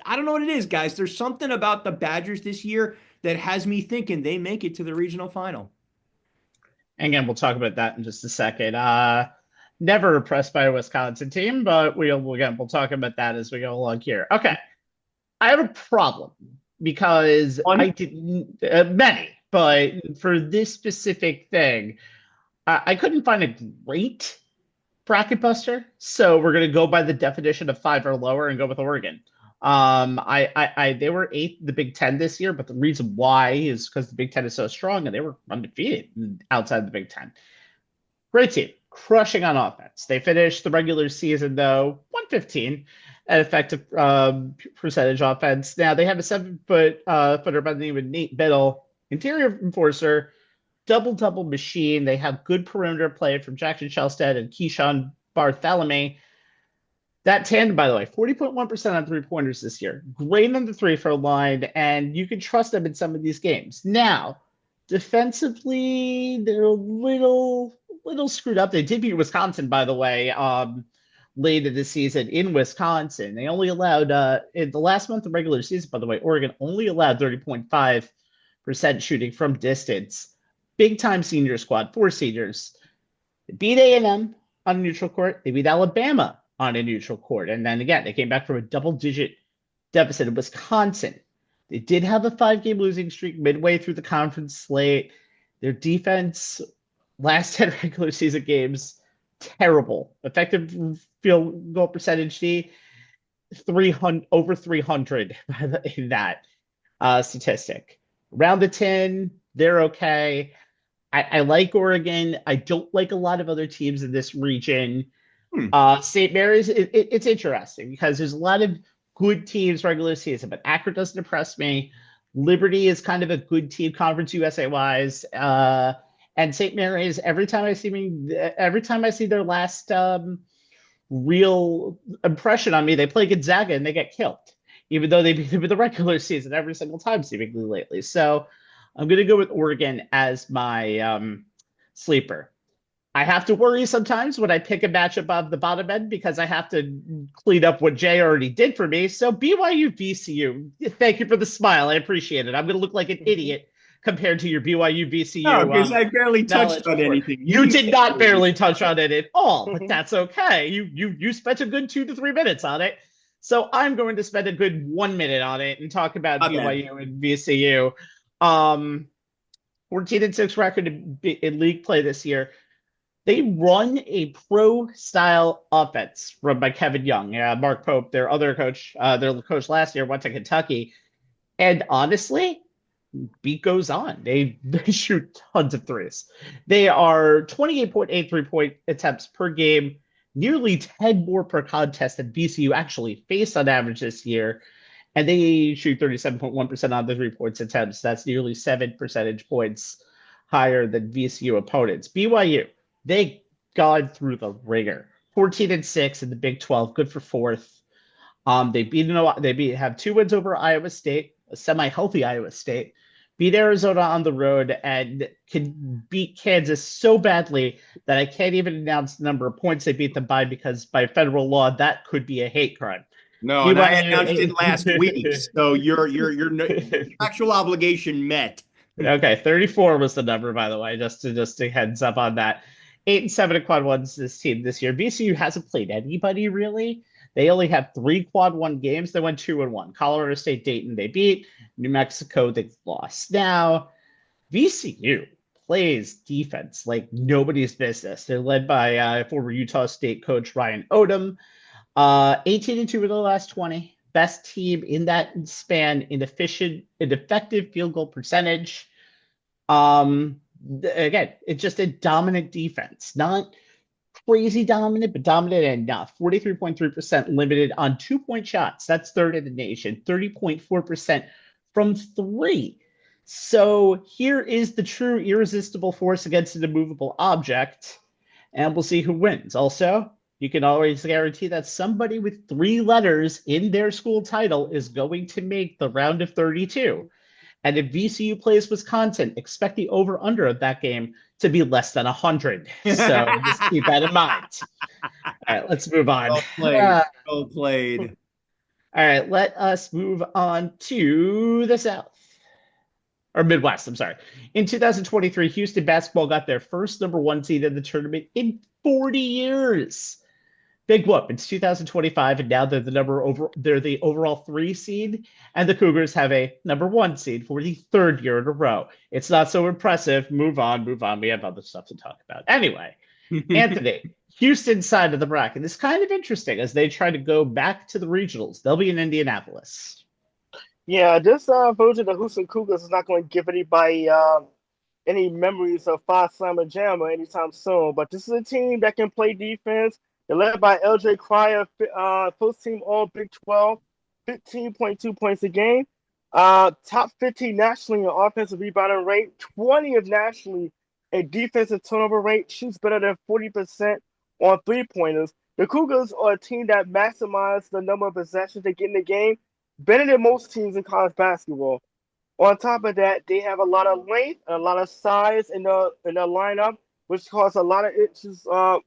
I don't know what it is, guys. There's something about the Badgers this year that has me thinking they make it to the regional final. And again, we'll talk about that in just a second. Never impressed by a Wisconsin team, but we'll talk about that as we go along here. Okay. I have a problem because I didn't, many, but for this specific thing, I couldn't find a great bracket buster, so we're going to go by the definition of 5 or lower and go with Oregon. They were 8th in the Big Ten this year, but the reason why is because the Big Ten is so strong and they were undefeated outside the Big Ten. Great team, crushing on offense. They finished the regular season though 115 at effective percentage offense. Now they have a 7-footer by the name of Nate Biddle, interior enforcer. Double machine. They have good perimeter play from Jackson Shelstead and Keyshawn Bartholomew. That tandem, by the way, 40.1% on three-pointers this year. Great on the three-throw line, and you can trust them in some of these games. Now, defensively, they're a little screwed up. They did beat Wisconsin, by the way, late in the season in Wisconsin. They only allowed, in the last month of regular season, by the way, Oregon only allowed 30.5% shooting from distance. Big-time senior squad, 4 seniors. They beat A&M on a neutral court. They beat Alabama on a neutral court. And then again, they came back from a double-digit deficit in Wisconsin. They did have a 5-game losing streak midway through the conference slate. Their defense, last 10 regular season games, terrible. Effective field goal percentage, over 300 in that statistic. Round the 10, they're okay. I like Oregon. I don't like a lot of other teams in this region. St. Mary's, it's interesting because there's a lot of good teams regular season, but Akron doesn't impress me. Liberty is kind of a good team, Conference USA wise, and St. Mary's. Every time I see their last real impression on me, they play Gonzaga and they get killed, even though they beat them in the regular season every single time, seemingly lately. So I'm going to go with Oregon as my sleeper. I have to worry sometimes when I pick a matchup of the bottom end because I have to clean up what Jay already did for me. So BYU VCU, thank you for the smile. I appreciate it. I'm going to look like an idiot compared to your BYU VCU. No, because I barely touched on anything. You did not barely touch on it at all, but that's okay. You spent a good 2 to 3 minutes on it. So I'm going to spend a good 1 minute on it and talk about BYU and VCU. 14-6 record in league play this year. They run a pro-style offense run by Kevin Young. Mark Pope, their other coach, their coach last year, went to Kentucky. And honestly, beat goes on. They shoot tons of threes. They are 28.8 three-point attempts per game, nearly 10 more per contest than VCU actually faced on average this year. And they shoot 37.1% on the three-point attempts. That's nearly 7 percentage points higher than VCU opponents. BYU, they gone through the ringer. 14-6 in the Big 12, good for 4th. They have 2 wins over Iowa State, a semi-healthy Iowa State. Beat Arizona on the road and can beat Kansas so badly that I can't even announce the number of points they beat them by because by federal law that could be a hate crime. No, and I announced it last week, so your actual obligation met. Okay, 34 was the number, by the way, just a heads up on that. 8-7 at quad ones this team this year. VCU hasn't played anybody really. They only have 3 quad 1 games. They went 2-1. Colorado State, Dayton, they beat. New Mexico, they lost. Now, VCU plays defense like nobody's business. They're led by former Utah State coach Ryan Odom. 18-2 in the last 20. Best team in that span in effective field goal percentage. Again, it's just a dominant defense. Not crazy dominant, but dominant enough. 43.3% limited on 2-point shots. That's 3rd in the nation. 30.4% from 3. So here is the true irresistible force against an immovable object. And we'll see who wins. Also, you can always guarantee that somebody with 3 letters in their school title is going to make the round of 32. And if VCU plays Wisconsin, expect the over-under of that game to be less than 100. So just keep that in mind. All right, let's move on. Well played. Well played. All right, let us move on to the South. Or Midwest, I'm sorry. In 2023, Houston basketball got their first #1 seed in the tournament in 40 years. Big whoop. It's 2025, and now they're the overall 3 seed, and the Cougars have a #1 seed for the 3rd year in a row. It's not so impressive. Move on. We have other stuff to talk about. Anyway, Anthony, Houston's side of the bracket is kind of interesting as they try to go back to the regionals. They'll be in Indianapolis. Yeah, this version of Houston Cougars is not going to give anybody any memories of Five Summer Jammer anytime soon. But this is a team that can play defense. They're led by LJ Cryer, first team All Big 12, 15.2 points a game. Top 15 nationally in offensive rebounding rate, 20th nationally in defensive turnover rate, shoots better than 40% on 3-pointers. The Cougars are a team that maximizes the number of possessions they get in the game, better than most teams in college basketball. On top of that, they have a lot of length and a lot of size in the lineup, which causes a lot of issues for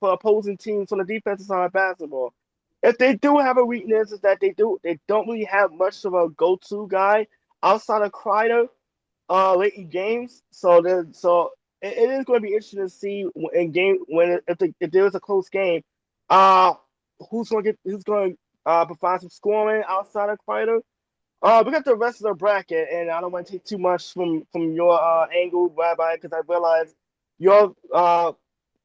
opposing teams on the defensive side of basketball. If they do have a weakness, is that they don't really have much of a go-to guy outside of Kreider late in games. So it is going to be interesting to see in game if there is a close game, who's going to provide some scoring outside of Kreider. We got the rest of the bracket, and I don't want to take too much from your angle, Rabbi, because I realize your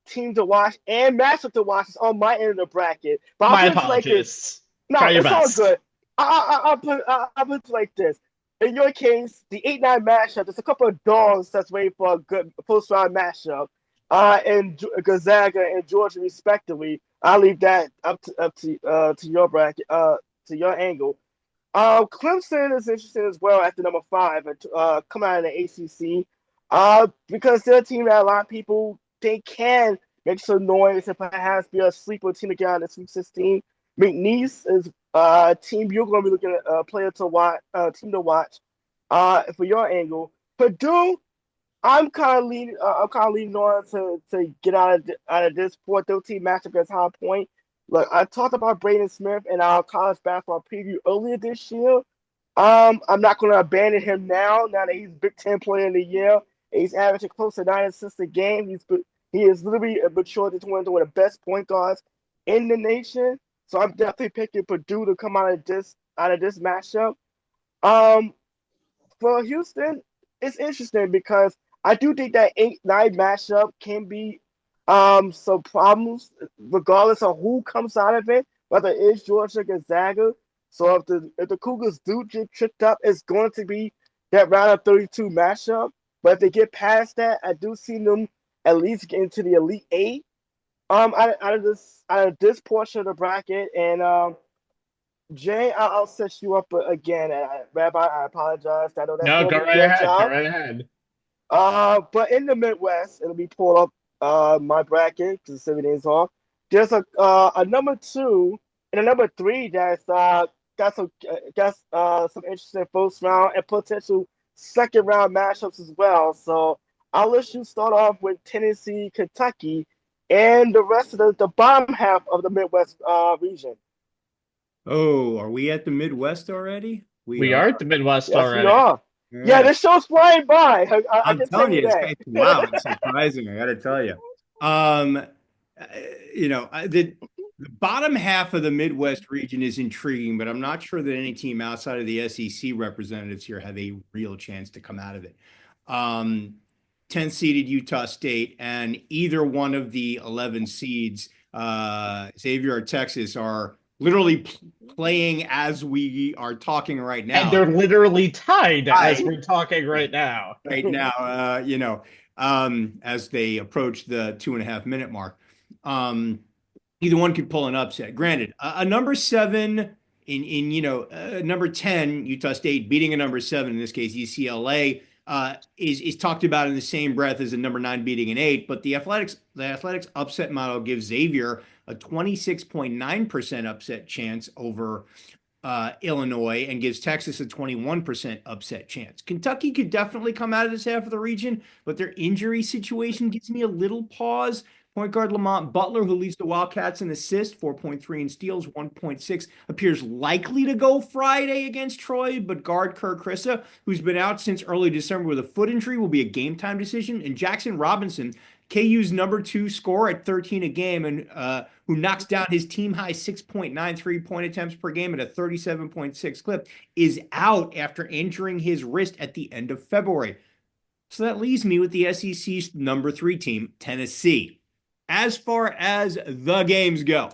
team to watch and matchup to watch is on my end of the bracket. But My I'll put it like apologies. this. No, Try your it's best. all good. I'll put it like this. In your case, the 8-9 matchup, there's a couple of dogs that's waiting for a good first-round matchup. And Gonzaga and Georgia, respectively. I'll leave that up to your bracket, to your angle. Clemson is interesting as well at the #5 and coming out of the ACC. Because they're a team that a lot of people think can make some noise and perhaps be a sleeper team to get out of the Sweet 16. McNeese is a team you're going to be looking at a player to watch, team to watch. For your angle, Purdue, I'm kind of leaning on to get out of this 4-13 matchup as High Point. Look, I talked about Braden Smith in our college basketball preview earlier this year. I'm not going to abandon him now that he's Big Ten Player of the Year. He's averaging close to 9 assists a game. He is literally matured into one of the best point guards in the nation. So I'm definitely picking Purdue to come out of this matchup. For Houston, it's interesting because I do think that 8-9 matchup can be some problems regardless of who comes out of it, whether it's Georgia or Gonzaga. So if the Cougars do get tripped up, it's going to be that round of 32 matchup. But if they get past that, I do see them at least get into the Elite Eight. Out of this portion of the bracket, and Jay, I'll set you up again. Rabbi, I apologize. I know that's No, going go to be right your ahead. job. Go right ahead. But in the Midwest, it'll be pulled up my bracket because everything's off. There's a #2 and a #3 that's got some interesting first round and potential second round matchups as well. So I'll let you start off with Tennessee, Kentucky, and the rest of the bottom half of the Midwest region. Oh, are we at the Midwest already? We are at the Midwest Yes, already. we are. Yeah, this show's flying by. I I'm can telling tell you you, that. wow, it's surprising. I got to tell you. The bottom half of the Midwest region is intriguing, but I'm not sure that any team outside of the SEC representatives here have a real chance to come out of it. 10-seeded Utah State and either one of the 11 seeds, Xavier or Texas, are literally playing as we are talking right now. And they're literally tied as we're talking right now. Right now, as they approach the 2.5-minute mark. Either one could pull an upset. Granted, a #7 in number 10, Utah State beating a #7, in this case UCLA, is talked about in the same breath as a number 9 beating an 8. But the Athletics upset model gives Xavier a 26.9% upset chance over Illinois and gives Texas a 21% upset chance. Kentucky could definitely come out of this half of the region, but their injury situation gives me a little pause. Point guard Lamont Butler, who leads the Wildcats in assists, 4.3 in steals, 1.6, appears likely to go Friday against Troy, but guard Kerr Krissa, who's been out since early December with a foot injury, will be a game time decision. And Jackson Robinson, KU's number 2 scorer at 13 a game, and who knocks down his team high 6.93 point attempts per game at a 37.6 clip, is out after injuring his wrist at the end of February. So that leaves me with the SEC's number 3 team, Tennessee. As far as the games go,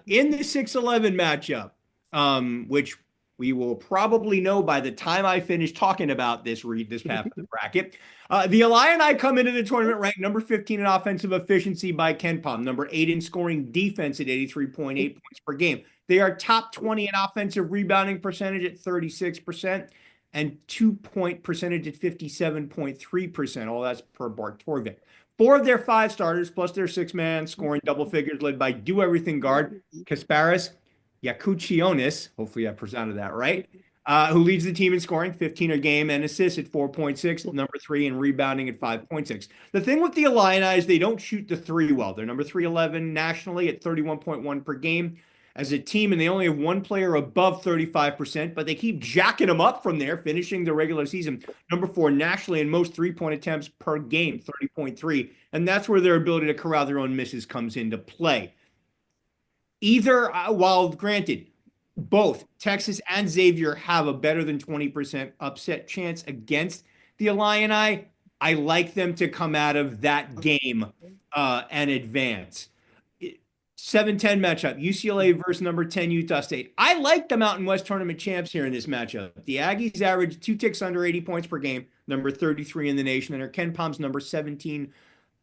in the 6-11 matchup, which we will probably know by the time I finish talking about this half of the bracket, the Illini come into the tournament ranked number 15 in offensive efficiency by KenPom, number 8 in scoring defense at 83.8 points per game. They are top 20 in offensive rebounding percentage at 36% and 2-point percentage at 57.3%. All that's per Bart Torvik. 4 of their 5 starters, plus their 6-man scoring double figures, led by do-everything guard Kasparis Yakuchionis, hopefully I presented that right, who leads the team in scoring, 15 a game, and assists at 4.6, number 3 in rebounding at 5.6. The thing with the Illini is they don't shoot the 3 well. They're number 311 nationally at 31.1 per game as a team, and they only have 1 player above 35%, but they keep jacking them up from there, finishing the regular season number 4 nationally in most 3-point attempts per game, 30.3, and that's where their ability to corral their own misses comes into play. Either, while granted, both Texas and Xavier have a better than 20% upset chance against the Illini, I like them to come out of that game and advance. 7-10 matchup, UCLA versus number 10 Utah State. I like the Mountain West tournament champs here in this matchup. The Aggies average 2 ticks under 80 points per game, number 33 in the nation, and are KenPom's number 17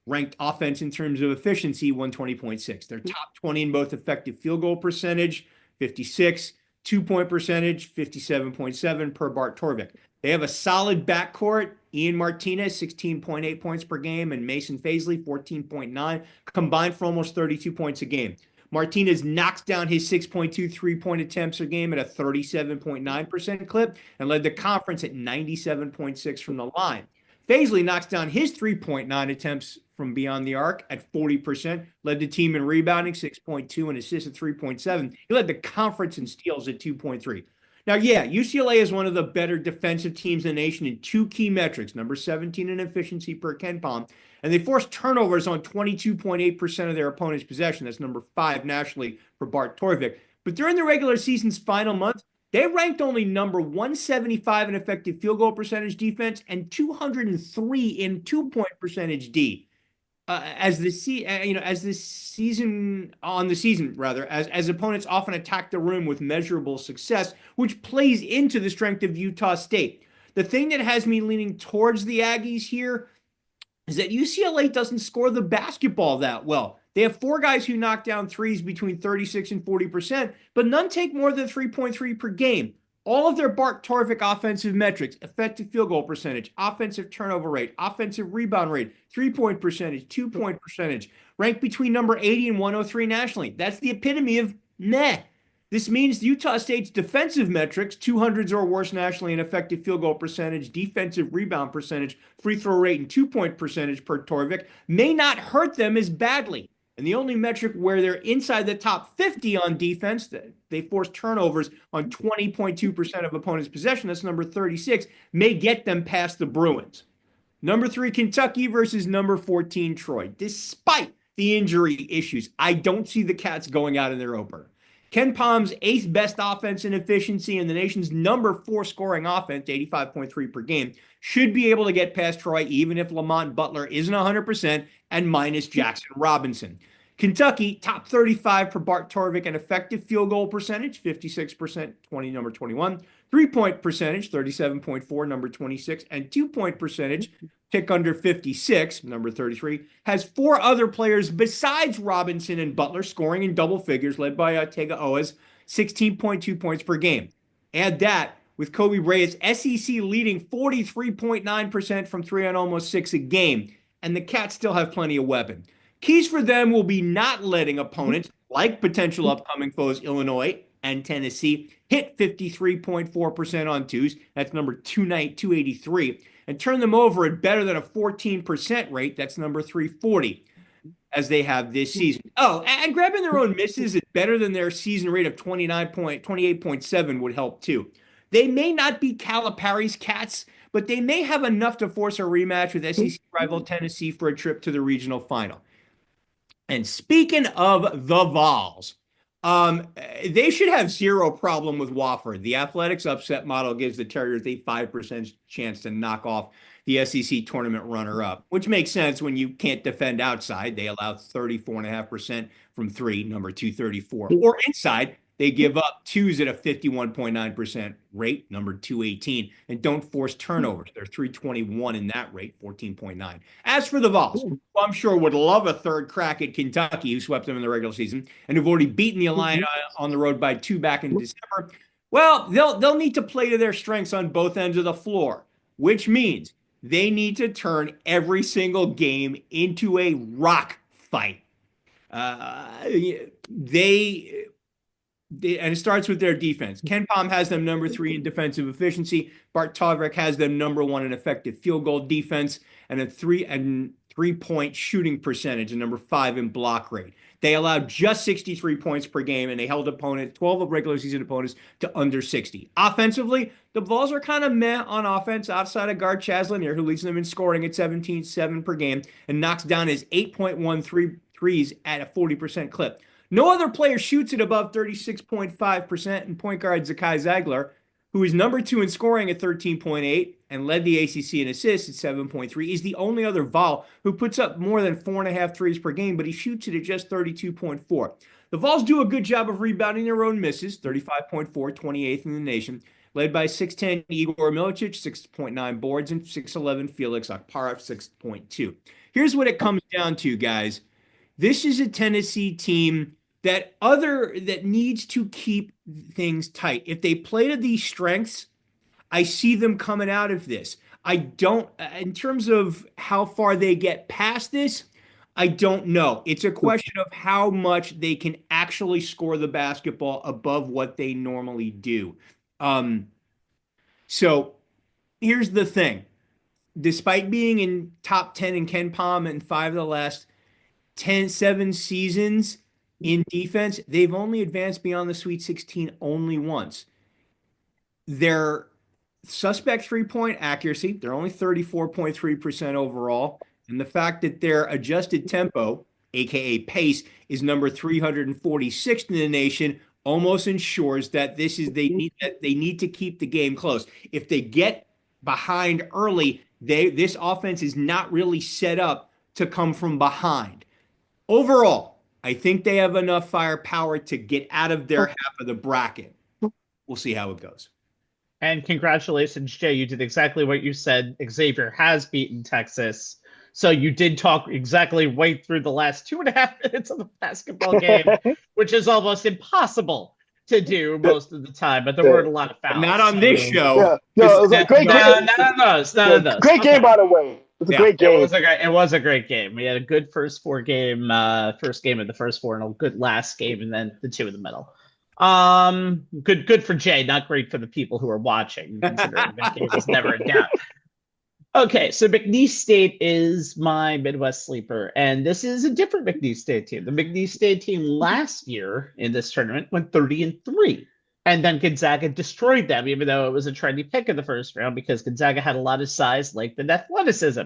ranked offense in terms of efficiency, 120.6. They're top 20 in both effective field goal percentage, 56, 2-point percentage, 57.7 per Bart Torvik. They have a solid backcourt. Ian Martinez, 16.8 points per game, and Mason Faisley, 14.9, combined for almost 32 points a game. Martinez knocks down his 6.2 3-point attempts a game at a 37.9% clip and led the conference at 97.6 from the line. Faisley knocks down his 3.9 attempts from beyond the arc at 40%, led the team in rebounding, 6.2, and assists at 3.7. He led the conference in steals at 2.3. Now, yeah, UCLA is one of the better defensive teams in the nation in 2 key metrics, number 17 in efficiency per KenPom, and they force turnovers on 22.8% of their opponent's possession. That's number 5 nationally for Bart Torvik. But during the regular season's final month, they ranked only number 175 in effective field goal percentage defense and 203 in 2-point percentage D. As opponents often attack the rim with measurable success, which plays into the strength of Utah State. The thing that has me leaning towards the Aggies here is that UCLA doesn't score the basketball that well. They have 4 guys who knock down threes between 36 and 40%, but none take more than 3.3 per game. All of their Bart Torvik offensive metrics, effective field goal percentage, offensive turnover rate, offensive rebound rate, 3-point percentage, 2-point percentage, ranked between number 80 and 103 nationally. That's the epitome of meh. This means Utah State's defensive metrics, 200s or worse nationally in effective field goal percentage, defensive rebound percentage, free throw rate, and 2-point percentage per Torvik, may not hurt them as badly. And the only metric where they're inside the top 50 on defense, they force turnovers on 20.2% of opponents' possession, that's number 36, may get them past the Bruins. Number 3, Kentucky versus number 14, Troy. Despite the injury issues, I don't see the Cats going out in their opener. KenPom's 8th best offense in efficiency and the nation's number 4 scoring offense, 85.3 per game, should be able to get past Troy even if Lamont Butler isn't 100% and minus Jackson Robinson. Kentucky, top 35 for Bart Torvik and effective field goal percentage, 56%, number 21. 3-point percentage, 37.4, number 26. And 2-point percentage, tick under 56, number 33. Has 4 other players besides Robinson and Butler scoring in double figures, led by Tega Oas, 16.2 points per game. Add that with Kobe Bryant's SEC leading 43.9% from three on almost 6 a game. And the Cats still have plenty of weapon. Keys for them will be not letting opponents, like potential upcoming foes Illinois and Tennessee, hit 53.4% on twos. That's number 283. And turn them over at better than a 14% rate. That's number 340, as they have this season. Oh, and grabbing their own misses at better than their season rate of 28.7 would help too. They may not be Calipari's Cats, but they may have enough to force a rematch with SEC rival Tennessee for a trip to the regional final. And speaking of the Vols, they should have zero problem with Wofford. The athletics upset model gives the Terriers a 5% chance to knock off the SEC tournament runner-up, which makes sense when you can't defend outside. They allow 34.5% from three, number 234. Or inside, they give up twos at a 51.9% rate, number 218, and don't force turnovers. They're 321 in that rate, 14.9. As for the Vols, who I'm sure would love a third crack at Kentucky, who swept them in the regular season, and who've already beaten the Illini on the road by 2 back in December, well, they'll need to play to their strengths on both ends of the floor, which means they need to turn every single game into a rock fight. And it starts with their defense. Ken Pom has them number 3 in defensive efficiency. Bart Todrick has them number 1 in effective field goal defense and a three-point shooting percentage and number 5 in block rate. They allowed just 63 points per game, and they held 12 of regular season opponents to under 60. Offensively, the Vols are kind of meh on offense outside of guard Chaz Lanier, who leads them in scoring at 17.7 per game and knocks down his 8.13 threes at a 40% clip. No other player shoots it above 36.5%, and point guard Zakai Ziegler, who is number 2 in scoring at 13.8 and led the ACC in assists at 7.3, is the only other Vol who puts up more than 4.5 threes per game, but he shoots it at just 32.4. The Vols do a good job of rebounding their own misses, 35.4, 28th in the nation, led by 6'10 Igor Milicic, 6.9 boards, and 6'11 Felix Akparov, 6.2. Here's what it comes down to, guys. This is a Tennessee team that needs to keep things tight. If they play to these strengths, I see them coming out of this. I don't, in terms of how far they get past this, I don't know. It's a question of how much they can actually score the basketball above what they normally do. So here's the thing. Despite being in top 10 in Ken Pom in 5 of the last 7 seasons in defense, they've only advanced beyond the Sweet 16 only once. Their suspect three-point accuracy, they're only 34.3% overall, and the fact that their adjusted tempo, aka pace, is number 346th in the nation almost ensures that they need to keep the game close. If they get behind early, this offense is not really set up to come from behind. Overall, I think they have enough firepower to get out of their half of the bracket. We'll see how it goes. And congratulations, Jay. You did exactly what you said. Xavier has beaten Texas. So you did talk exactly right through the last 2.5 minutes of the basketball game, which is almost impossible to do most of the time. But there weren't a lot of fouls. Not on this show. Yeah. No, it was a great game. None of those. Great game, by the way. It was a great game. It was a great game. We had a good first game of the first 4, and a good last game, and then the 2 in the middle. Good for Jay, not great for the people who are watching, considering that game was never in doubt. Okay, so McNeese State is my Midwest sleeper, and this is a different McNeese State team. The McNeese State team last year in this tournament went 30-3. And then Gonzaga destroyed them, even though it was a trendy pick in the first round, because Gonzaga had a lot of size, length, and athleticism.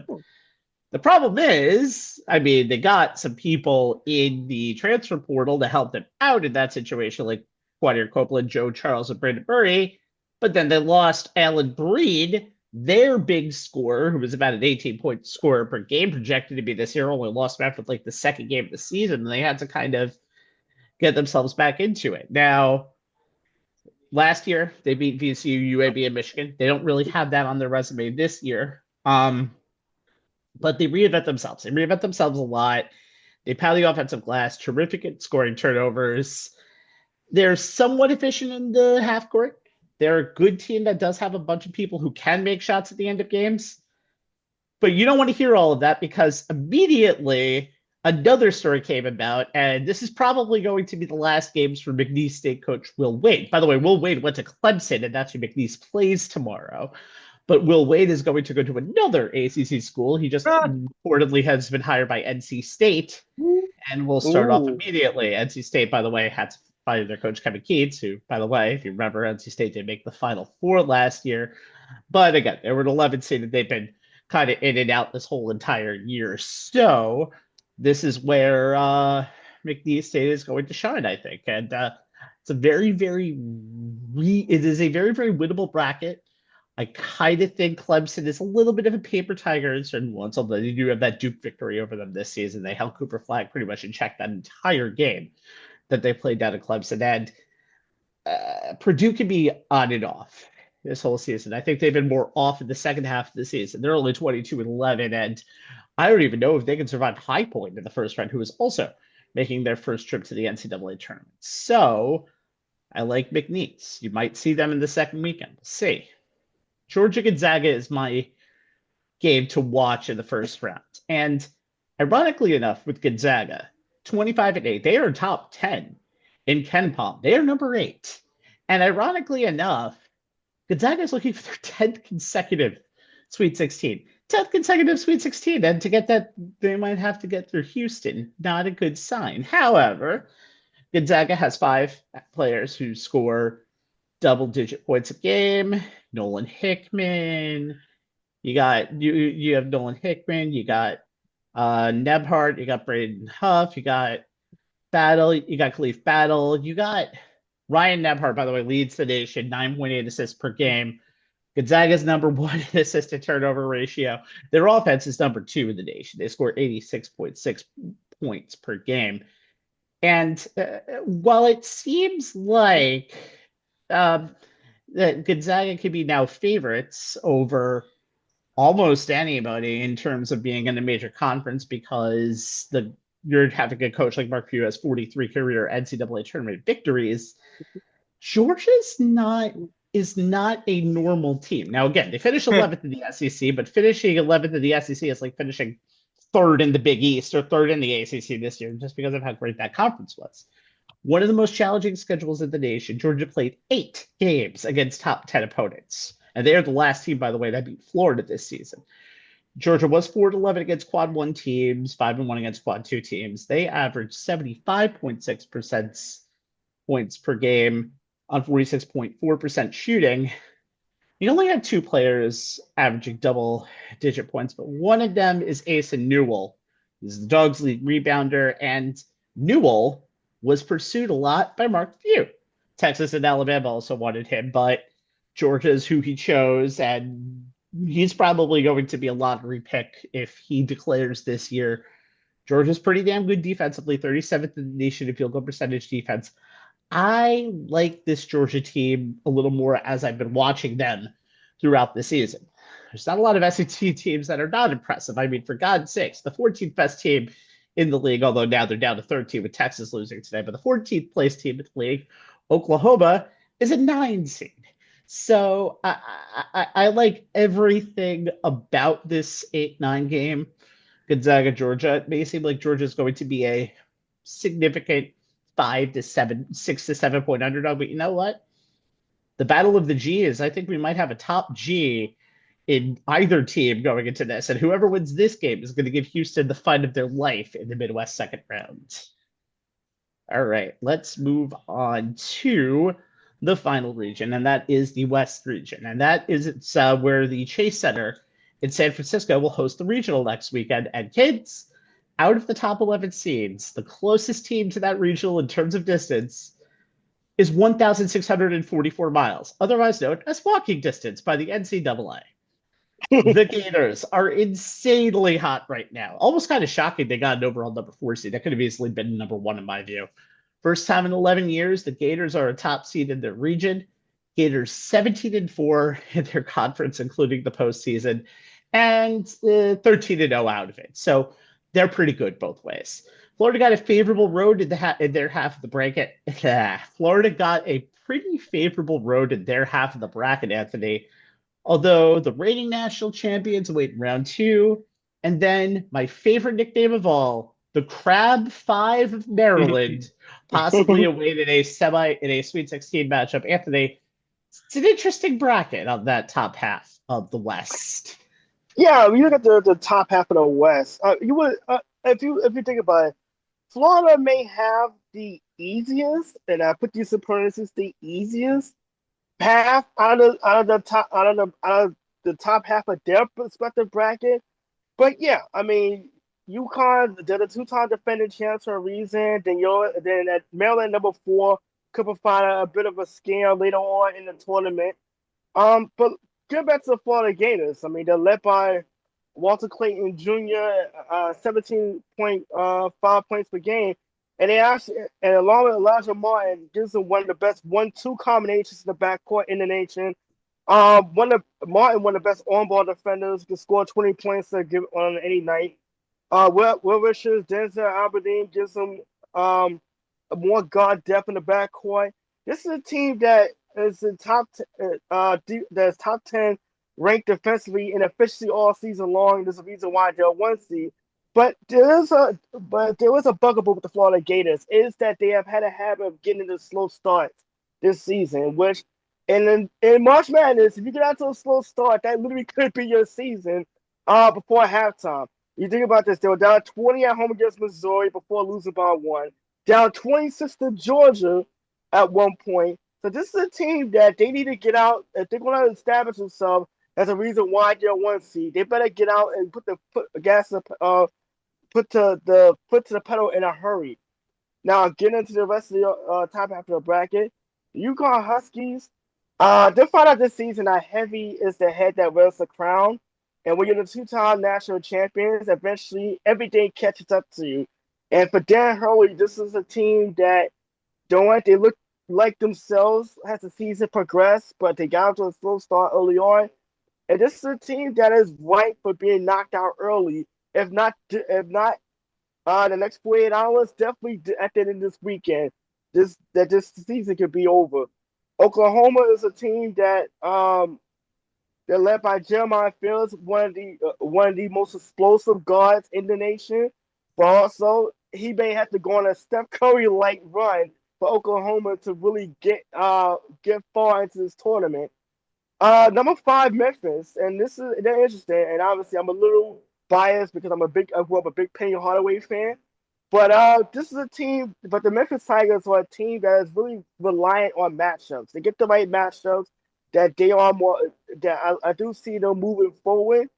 The problem is, they got some people in the transfer portal to help them out in that situation, like Quadir Copeland, Joe Charles, and Brandon Murray. But then they lost Alan Breed, their big scorer, who was about an 18-point scorer per game, projected to be this year, only lost after the second game of the season, and they had to kind of get themselves back into it. Now, last year, they beat VCU, UAB, and Michigan. They don't really have that on their resume this year. But they reinvent themselves. They reinvent themselves a lot. They pound the offensive glass, terrific at scoring turnovers. They're somewhat efficient in the half court. They're a good team that does have a bunch of people who can make shots at the end of games. But you don't want to hear all of that because immediately another story came about, and this is probably going to be the last games for McNeese State coach Will Wade. By the way, Will Wade went to Clemson, and that's who McNeese plays tomorrow. But Will Wade is going to go to another ACC school. He just reportedly has been hired by NC State, and will start off immediately. NC State, by the way, had to fire their coach Kevin Keats, who, by the way, if you remember, NC State did make the Final Four last year. But again, they were an 11 seed, and they've been kind of in and out this whole entire year. So this is where McNeese State is going to shine, I think. And it's a very, it is a very, very winnable bracket. I kind of think Clemson is a little bit of a paper tiger in certain ones, although they do have that Duke victory over them this season. They held Cooper Flag pretty much in check that entire game that they played down at Clemson. And Purdue can be on and off this whole season. I think they've been more off in the second half of the season. They're only 22-11, and I don't even know if they can survive High Point in the first round, who is also making their first trip to the NCAA tournament. So I like McNeese. You might see them in the second weekend. We'll see. Georgia Gonzaga is my game to watch in the first round. And ironically enough, with Gonzaga, 25-8, they are top 10 in KenPom. They are number 8. And ironically enough, Gonzaga is looking for their 10th consecutive Sweet 16. 10th consecutive Sweet 16. And to get that, they might have to get through Houston. Not a good sign. However, Gonzaga has 5 players who score double-digit points a game. Nolan Hickman. You have Nolan Hickman. You got Nebhart. You got Braden Huff. You got Battle. You got Khalif Battle. You got Ryan Nebhart, by the way, leads the nation, 9.8 assists per game. Gonzaga's number 1 in assist to turnover ratio. Their offense is number 2 in the nation. They score 86.6 points per game. And while it seems like that Gonzaga could be now favorites over almost anybody in terms of being in a major conference because you're having a coach like Mark Few has 43 career NCAA tournament victories. Georgia is not a normal team. Now, again, they finished 11th in the SEC, but finishing 11th in the SEC is like finishing 3rd in the Big East or 3rd in the ACC this year, just because of how great that conference was. One of the most challenging schedules in the nation. Georgia played 8 games against top 10 opponents. And they are the last team, by the way, that beat Florida this season. Georgia was 4-11 against Quad 1 teams, 5-1 against Quad 2 teams. They averaged 75.6% points per game on 46.4% shooting. You only had 2 players averaging double-digit points, but one of them is Asen Newell. He's the Dogs' league rebounder, and Newell was pursued a lot by Mark Few. Texas and Alabama also wanted him, but Georgia's who he chose, and he's probably going to be a lottery pick if he declares this year. Georgia's pretty damn good defensively, 37th in the nation in field goal percentage defense. I like this Georgia team a little more as I've been watching them throughout the season. There's not a lot of SEC teams that are not impressive. I mean, for God's sakes, the 14th best team in the league, although now they're down to 13 with Texas losing today, but the 14th place team in the league, Oklahoma, is a 9 seed. So I like everything about this 8-9 game. Gonzaga, Georgia. It may seem like Georgia is going to be a significant 6 to 7 point underdog, but you know what? The battle of the G is, I think we might have a top G in either team going into this, and whoever wins this game is going to give Houston the fight of their life in the Midwest second round. All right, let's move on to the final region, and that is the West region, and that is where the Chase Center in San Francisco will host the regional next weekend. And kids, out of the top 11 seeds, the closest team to that regional in terms of distance is 1,644 miles, otherwise known as walking distance by the NCAA. The Gators are insanely hot right now. Almost kind of shocking they got an overall number 4 seed. That could have easily been number 1 in my view. First time in 11 years, the Gators are a top seed in their region. Gators 17-4 in their conference, including the postseason, and 13-0 out of it. So they're pretty good both ways. Florida got a favorable road in their half of the bracket. Florida got a pretty favorable road in their half of the bracket, Anthony. Although the reigning national champions await in round two, and then my favorite nickname of all, the Crab Five of Maryland, possibly await in a Sweet 16 matchup. Anthony, it's an interesting bracket on that top half of the West. Yeah, when you look at the top half of the West, you would if you think about it, Florida may have the easiest, and I put these in parentheses, the easiest path out of the top half of their respective bracket. But yeah, I mean, UConn, they're the two-time defending champs for a reason. Then at Maryland number 4 could provide a bit of a scare later on in the tournament. But get back to the Florida Gators. I mean, they're led by Walter Clayton Jr., 17.5 points per game. And they actually, and along with Elijah Martin, gives them one of the best 1-2 combinations in the backcourt in the nation. Martin, one of the best on-ball defenders, can score 20 points on any night. Will Richards, Denzel Aberdeen gives them more guard depth in the backcourt. This is a team that is in that's top 10 ranked defensively and efficiency all season long. There's a reason why they're 1 seed. But there was a bugaboo with the Florida Gators is that they have had a habit of getting into slow starts this season, which in March Madness, if you get out to a slow start, that literally could be your season before halftime. You think about this, they were down 20 at home against Missouri before losing by 1, down 26 to Georgia at one point. So this is a team that they need to get out. If they're going to establish themselves as a reason why they're 1 seed, they better get out and put the foot to the pedal in a hurry. Now, getting into the rest of the top half of the bracket, the UConn Huskies, they found out this season how heavy is the head that wears the crown. And when you're the two-time national champions, eventually everything catches up to you. And for Dan Hurley, this is a team that they look like themselves as the season progressed, but they got to a slow start early on. And this is a team that is ripe for being knocked out early. If not, the next 48 hours, definitely at the end of this weekend, this season could be over. Oklahoma is a team that they're led by Jeremiah Fields, one of the most explosive guards in the nation. But also, he may have to go on a Steph Curry-like run for Oklahoma to really get far into this tournament. Number 5, Memphis, and they're interesting. And obviously, I'm a little biased because I grew up a big Penny Hardaway fan. But this is a team. But the Memphis Tigers are a team that is really reliant on matchups. They get the right matchups that they are more. That I do see them moving forward.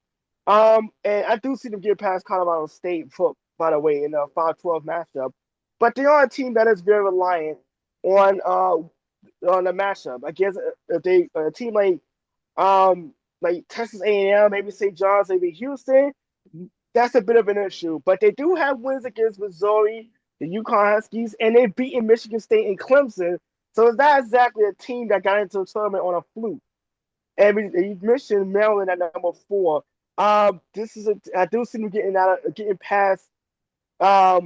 And I do see them get past Colorado State, by the way, in a 5-12 matchup. But they are a team that is very reliant on the matchup. I guess if a team like Texas A&M, maybe St. John's, maybe Houston, that's a bit of an issue. But they do have wins against Missouri, the UConn Huskies, and they've beaten Michigan State and Clemson. So it's not exactly a team that got into the tournament on a fluke. And you mentioned Maryland at number 4. I do see them getting past their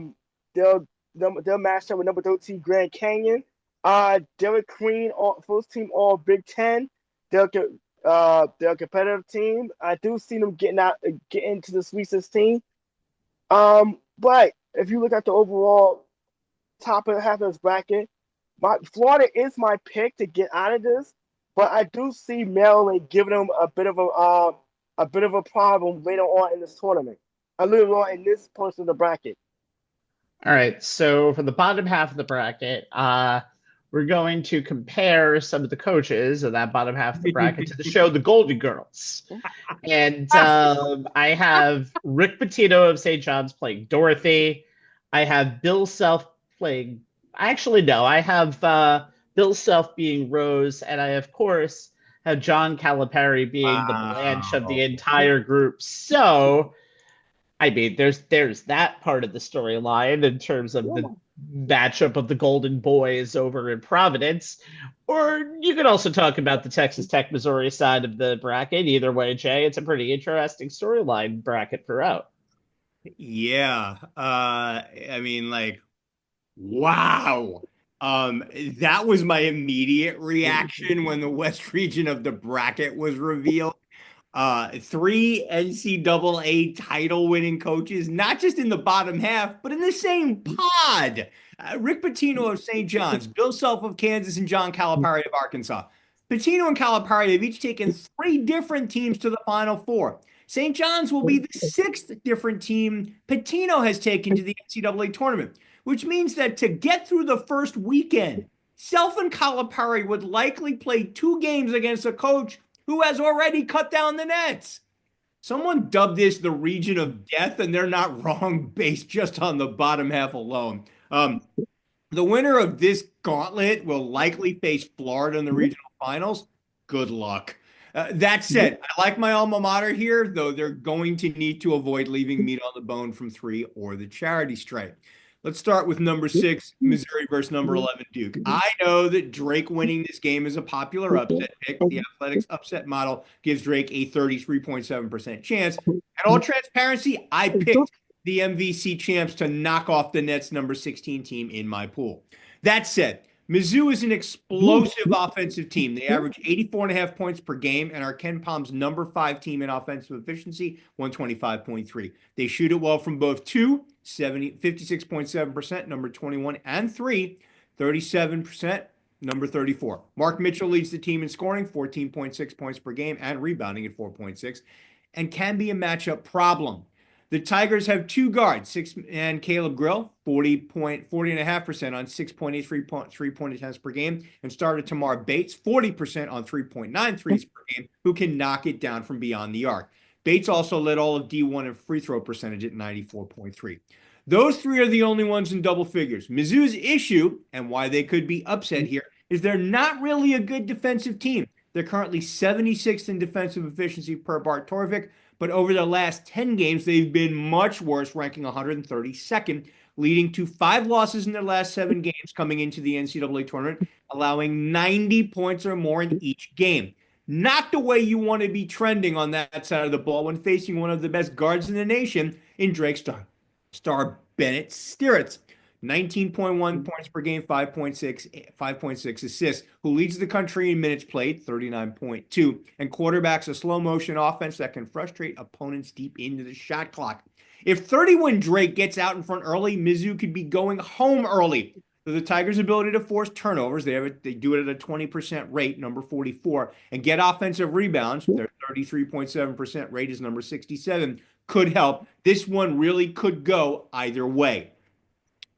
matchup with number 13 Grand Canyon. Derek Green, first team All Big Ten. They're a competitive team. I do see them getting into the Sweet 16. But if you look at the overall top half of this bracket, Florida is my pick to get out of this. But I do see Maryland giving them a bit of a problem later on in this tournament. A little on in this portion of the bracket. All right, so for the bottom half of the bracket, we're going to compare some of the coaches of that bottom half of the bracket to the show The Golden Girls. And I have Rick Pitino of St. John's playing Dorothy. I have Bill Self playing... Actually, no, I have Bill Self being Rose, and I, of course, have John Calipari being the Blanche of the entire group. So... I mean, there's that part of the storyline in terms of the matchup of the Golden Boys over in Providence. Or you could also talk about the Texas Tech Missouri side of the bracket. Either way, Jay, it's a pretty interesting storyline bracket throughout. Yeah. I mean, like, wow. That was my immediate reaction when the West region of the bracket was revealed. Three NCAA title winning coaches, not just in the bottom half, but in the same pod. Rick Pitino of St. John's, Bill Self of Kansas, and John Calipari of Arkansas. Pitino and Calipari have each taken three different teams to the Final Four. St. John's will be the sixth different team Pitino has taken to the NCAA tournament, which means that to get through the first weekend, Self and Calipari would likely play two games against a coach who has already cut down the nets. Someone dubbed this the region of death, and they're not wrong based just on the bottom half alone. The winner of this gauntlet will likely face Florida in the regional finals. Good luck. That said, I like my alma mater here, though they're going to need to avoid leaving meat on the bone from three or the charity stripe. Let's start with number 6, Missouri versus number 11, Duke. I know that Drake winning this game is a popular upset pick. The Athletics upset model gives Drake a 33.7% chance. At all transparency, I picked the MVC champs to knock off the Nets number 16 team in my pool. That said, Mizzou is an explosive offensive team. They average 84.5 points per game and are Ken Palm's number 5 team in offensive efficiency, 125.3. They shoot it well from both 2, 56.7%, number 21, and 3, 37%, number 34. Mark Mitchell leads the team in scoring, 14.6 points per game, and rebounding at 4.6, and can be a matchup problem. The Tigers have two guards, 6-man Caleb Grill, 40.5% on 6.8 three-point attempts per game, and starter Tamar Bates, 40% on 3.9 threes per game, who can knock it down from beyond the arc. Bates also led all of D1 in free throw percentage at 94.3. Those three are the only ones in double figures. Mizzou's issue, and why they could be upset here, is they're not really a good defensive team. They're currently 76th in defensive efficiency per Bart Torvik, but over the last 10 games, they've been much worse, ranking 132nd, leading to 5 losses in their last 7 games coming into the NCAA tournament, allowing 90 points or more in each game. Not the way you want to be trending on that side of the ball when facing one of the best guards in the nation in Drake Star Bennett Stirritz. 19.1 points per game, 5.6 assists, who leads the country in minutes played, 39.2, and quarterbacks a slow motion offense that can frustrate opponents deep into the shot clock. If 31 Drake gets out in front early, Mizzou could be going home early. So the Tigers' ability to force turnovers, they do it at a 20% rate, number 44, and get offensive rebounds, their 33.7% rate is number 67, could help. This one really could go either way.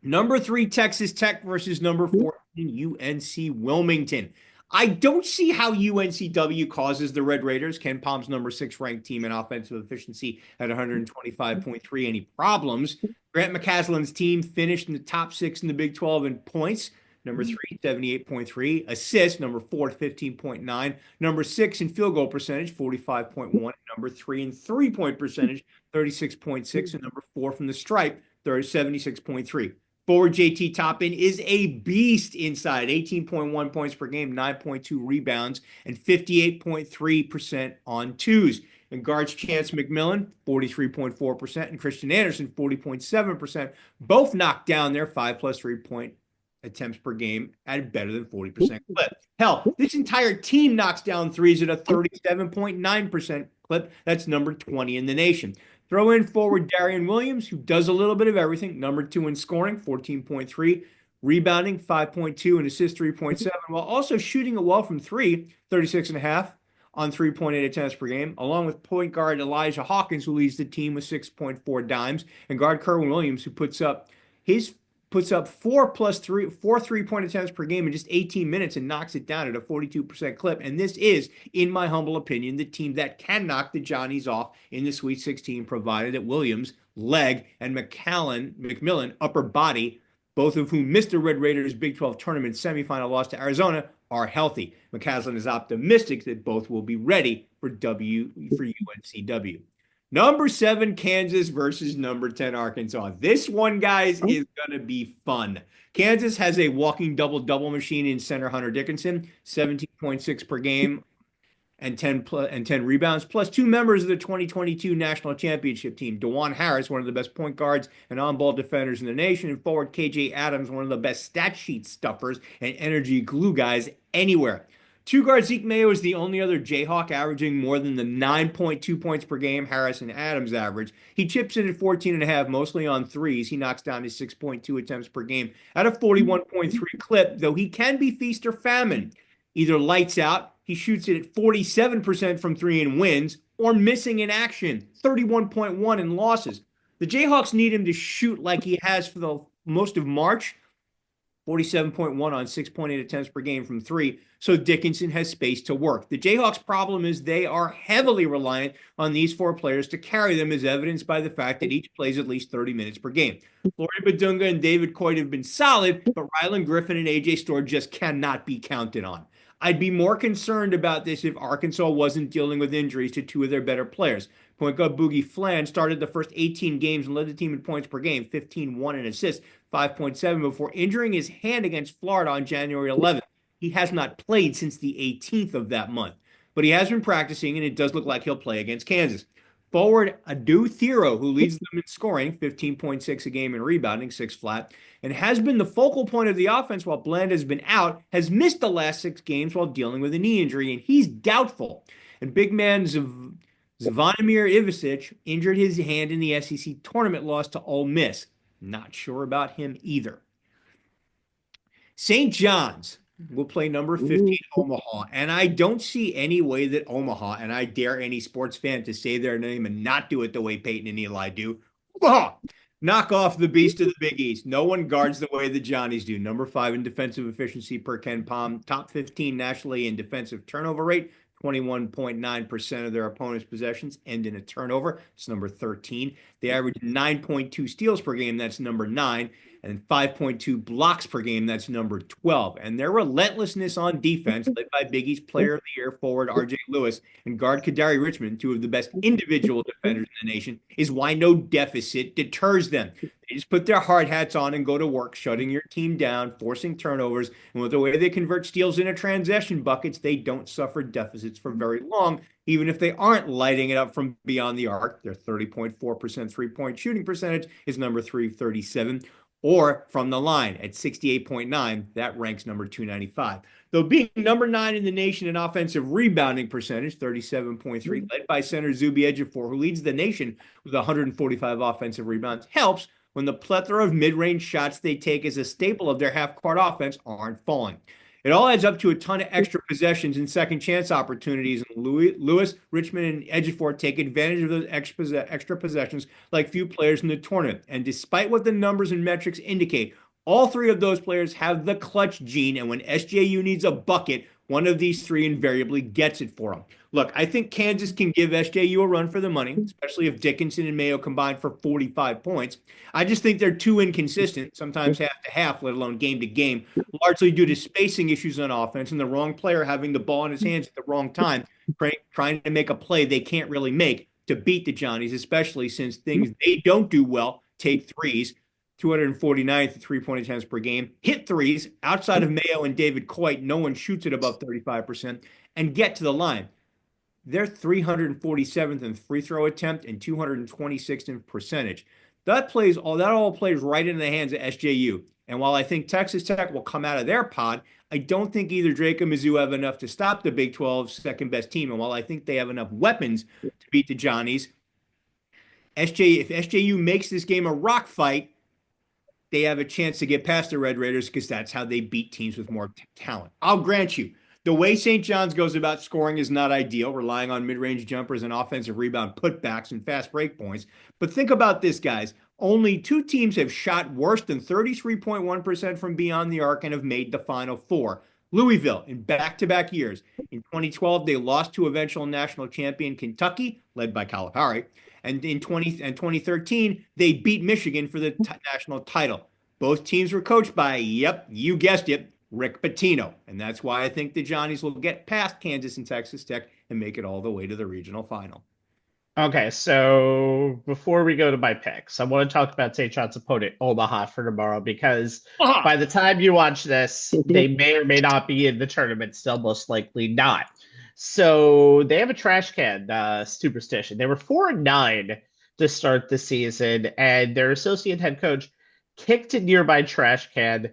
Number 3, Texas Tech versus number 14, UNC Wilmington. I don't see how UNCW causes the Red Raiders, Ken Palm's number 6 ranked team in offensive efficiency at 125.3, any problems. Grant McCaslin's team finished in the top 6 in the Big 12 in points. Number 3, 78.3. Assists, number 4, 15.9. Number 6 in field goal percentage, 45.1. Number 3 in three-point percentage, 36.6. And number 4 from the stripe, 76.3. Forward JT Toppin is a beast inside, 18.1 points per game, 9.2 rebounds, and 58.3% on twos. And guards Chance McMillan, 43.4%, and Christian Anderson, 40.7%, both knocked down their 5+ three-point attempts per game at better than 40% clip. Hell, this entire team knocks down threes at a 37.9% clip. That's number 20 in the nation. Throw in forward Darian Williams, who does a little bit of everything. Number 2 in scoring, 14.3. Rebounding, 5.2. And assist, 3.7. While also shooting it well from 3, 36.5 on 3.8 attempts per game. Along with point guard Elijah Hawkins, who leads the team with 6.4 dimes. And guard Kerwin Williams, who puts up 4 3-point attempts per game in just 18 minutes and knocks it down at a 42% clip. And this is, in my humble opinion, the team that can knock the Johnnies off in the Sweet 16, provided that Williams, leg, and McMillan, upper body, both of whom missed the Red Raiders Big 12 tournament semifinal loss to Arizona, are healthy. McCaslin is optimistic that both will be ready for UNCW. Number 7, Kansas versus number 10, Arkansas. This one, guys, is going to be fun. Kansas has a walking double-double machine in center Hunter Dickinson, 17.6 per game and 10 rebounds, plus 2 members of the 2022 national championship team. DeJuan Harris, one of the best point guards and on-ball defenders in the nation, and forward KJ Adams, one of the best stat sheet stuffers and energy glue guys anywhere. Two guard Zeke Mayo is the only other Jayhawk averaging more than the 9.2 points per game Harris and Adams average. He chips in at 14.5, mostly on threes. He knocks down his 6.2 attempts per game at a 41.3 clip, though he can be feast or famine. Either lights out, he shoots it at 47% from three and wins, or missing in action, 31.1 in losses. The Jayhawks need him to shoot like he has for the most of March, 47.1 on 6.8 attempts per game from three, so Dickinson has space to work. The Jayhawks' problem is they are heavily reliant on these 4 players to carry them, as evidenced by the fact that each plays at least 30 minutes per game. Flory Badunga and David Coit have been solid, but Rylan Griffin and AJ Storr just cannot be counted on. I'd be more concerned about this if Arkansas wasn't dealing with injuries to 2 of their better players. Point guard Boogie Flan started the first 18 games and led the team in points per game, 15, 1 and assists, 5.7 before injuring his hand against Florida on January 11th. He has not played since the 18th of that month, but he has been practicing, and it does look like he'll play against Kansas. Forward Adu Thero, who leads them in scoring, 15.6 a game and rebounding, 6 flat, and has been the focal point of the offense while Bland has been out, has missed the last 6 games while dealing with a knee injury, and he's doubtful. And big man Zvonimir Ivicic injured his hand in the SEC tournament loss to Ole Miss. Not sure about him either. St. John's will play number 15 Omaha, and I don't see any way that Omaha, and I dare any sports fan to say their name and not do it the way Peyton and Eli do, Omaha, knock off the beast of the Big East. No one guards the way the Johnnies do. Number 5 in defensive efficiency per Ken Palm, top 15 nationally in defensive turnover rate. 21.9% of their opponent's possessions end in a turnover. It's number 13. They average 9.2 steals per game. That's number 9. And 5.2 blocks per game. That's number 12. And their relentlessness on defense, led by Big East Player of the Year forward R.J. Lewis and guard Kadari Richmond, 2 of the best individual defenders in the nation, is why no deficit deters them. They just put their hard hats on and go to work, shutting your team down, forcing turnovers. And with the way they convert steals into transition buckets, they don't suffer deficits for very long, even if they aren't lighting it up from beyond the arc. Their 30.4% three-point shooting percentage is number 337. Or from the line at 68.9, that ranks number 295. Though being number 9 in the nation in offensive rebounding percentage, 37.3, led by center Zuby Ejiofor, who leads the nation with 145 offensive rebounds, helps when the plethora of mid-range shots they take as a staple of their half-court offense aren't falling. It all adds up to a ton of extra possessions and second chance opportunities, and Lewis, Richmond, and Ejiofor take advantage of those extra possessions like few players in the tournament. And despite what the numbers and metrics indicate, all 3 of those players have the clutch gene, and when SJU needs a bucket, one of these 3 invariably gets it for them. Look, I think Kansas can give SJU a run for the money, especially if Dickinson and Mayo combine for 45 points. I just think they're too inconsistent, sometimes half to half, let alone game to game, largely due to spacing issues on offense and the wrong player having the ball in his hands at the wrong time, trying to make a play they can't really make to beat the Johnnies, especially since things they don't do well, take threes, 249th three-point attempts per game, hit threes outside of Mayo and David Coit. No one shoots it above 35%, and get to the line. They're 347th in free throw attempt and 226th in percentage. That all plays right into the hands of SJU. And while I think Texas Tech will come out of their pod, I don't think either Drake or Mizzou have enough to stop the Big 12's second-best team. And while I think they have enough weapons to beat the Johnnies, if SJU makes this game a rock fight, they have a chance to get past the Red Raiders because that's how they beat teams with more talent. I'll grant you, the way St. John's goes about scoring is not ideal, relying on mid-range jumpers and offensive rebound putbacks and fast break points. But think about this, guys. Only 2 teams have shot worse than 33.1% from beyond the arc and have made the Final Four. Louisville in back-to-back years. In 2012, they lost to eventual national champion Kentucky, led by Calipari. And in 2013, they beat Michigan for the national title. Both teams were coached by, yep, you guessed it, Rick Pitino. And that's why I think the Johnnies will get past Kansas and Texas Tech and make it all the way to the regional final. Okay, so before we go to my picks, I want to talk about St. John's opponent, Omaha, for tomorrow, because by the time you watch this, they may or may not be in the tournament, still most likely not. So they have a trash can superstition. They were 4-9 to start the season, and their associate head coach kicked a nearby trash can,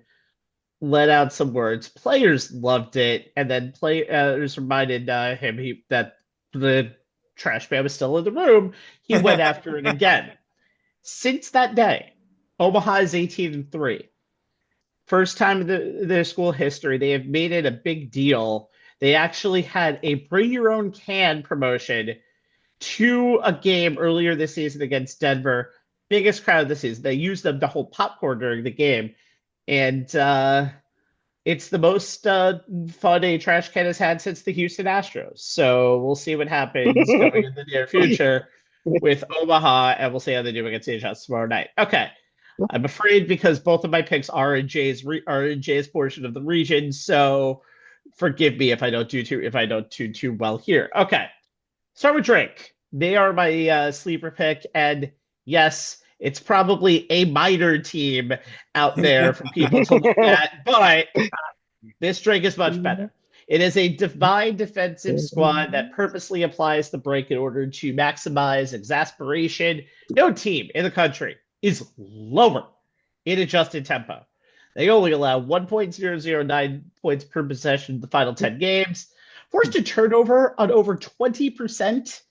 let out some words. Players loved it, and then players reminded him that the trash man was still in the room. He went after it again. Since that day, Omaha is 18-3. First time in their school history, they have made it a big deal. They actually had a bring your own can promotion to a game earlier this season against Denver. Biggest crowd this season. They used them to hold popcorn during the game. And it's the most fun a trash can has had since the Houston Astros. So we'll see what happens going in the near future with Omaha, and we'll see how they do against the Shots tomorrow night. Okay. I'm afraid because both of my picks are in Jay's portion of the region, so forgive me if I don't do too well here. Okay. Start with Drake. They are my sleeper pick, and yes, it's probably a minor team out there for people to look at, but this Drake is much better. It is a divine defensive squad that purposely applies the break in order to maximize exasperation. No team in the country is lower in adjusted tempo. They only allow 1.009 points per possession in the final 10 games, forced a turnover on over 20%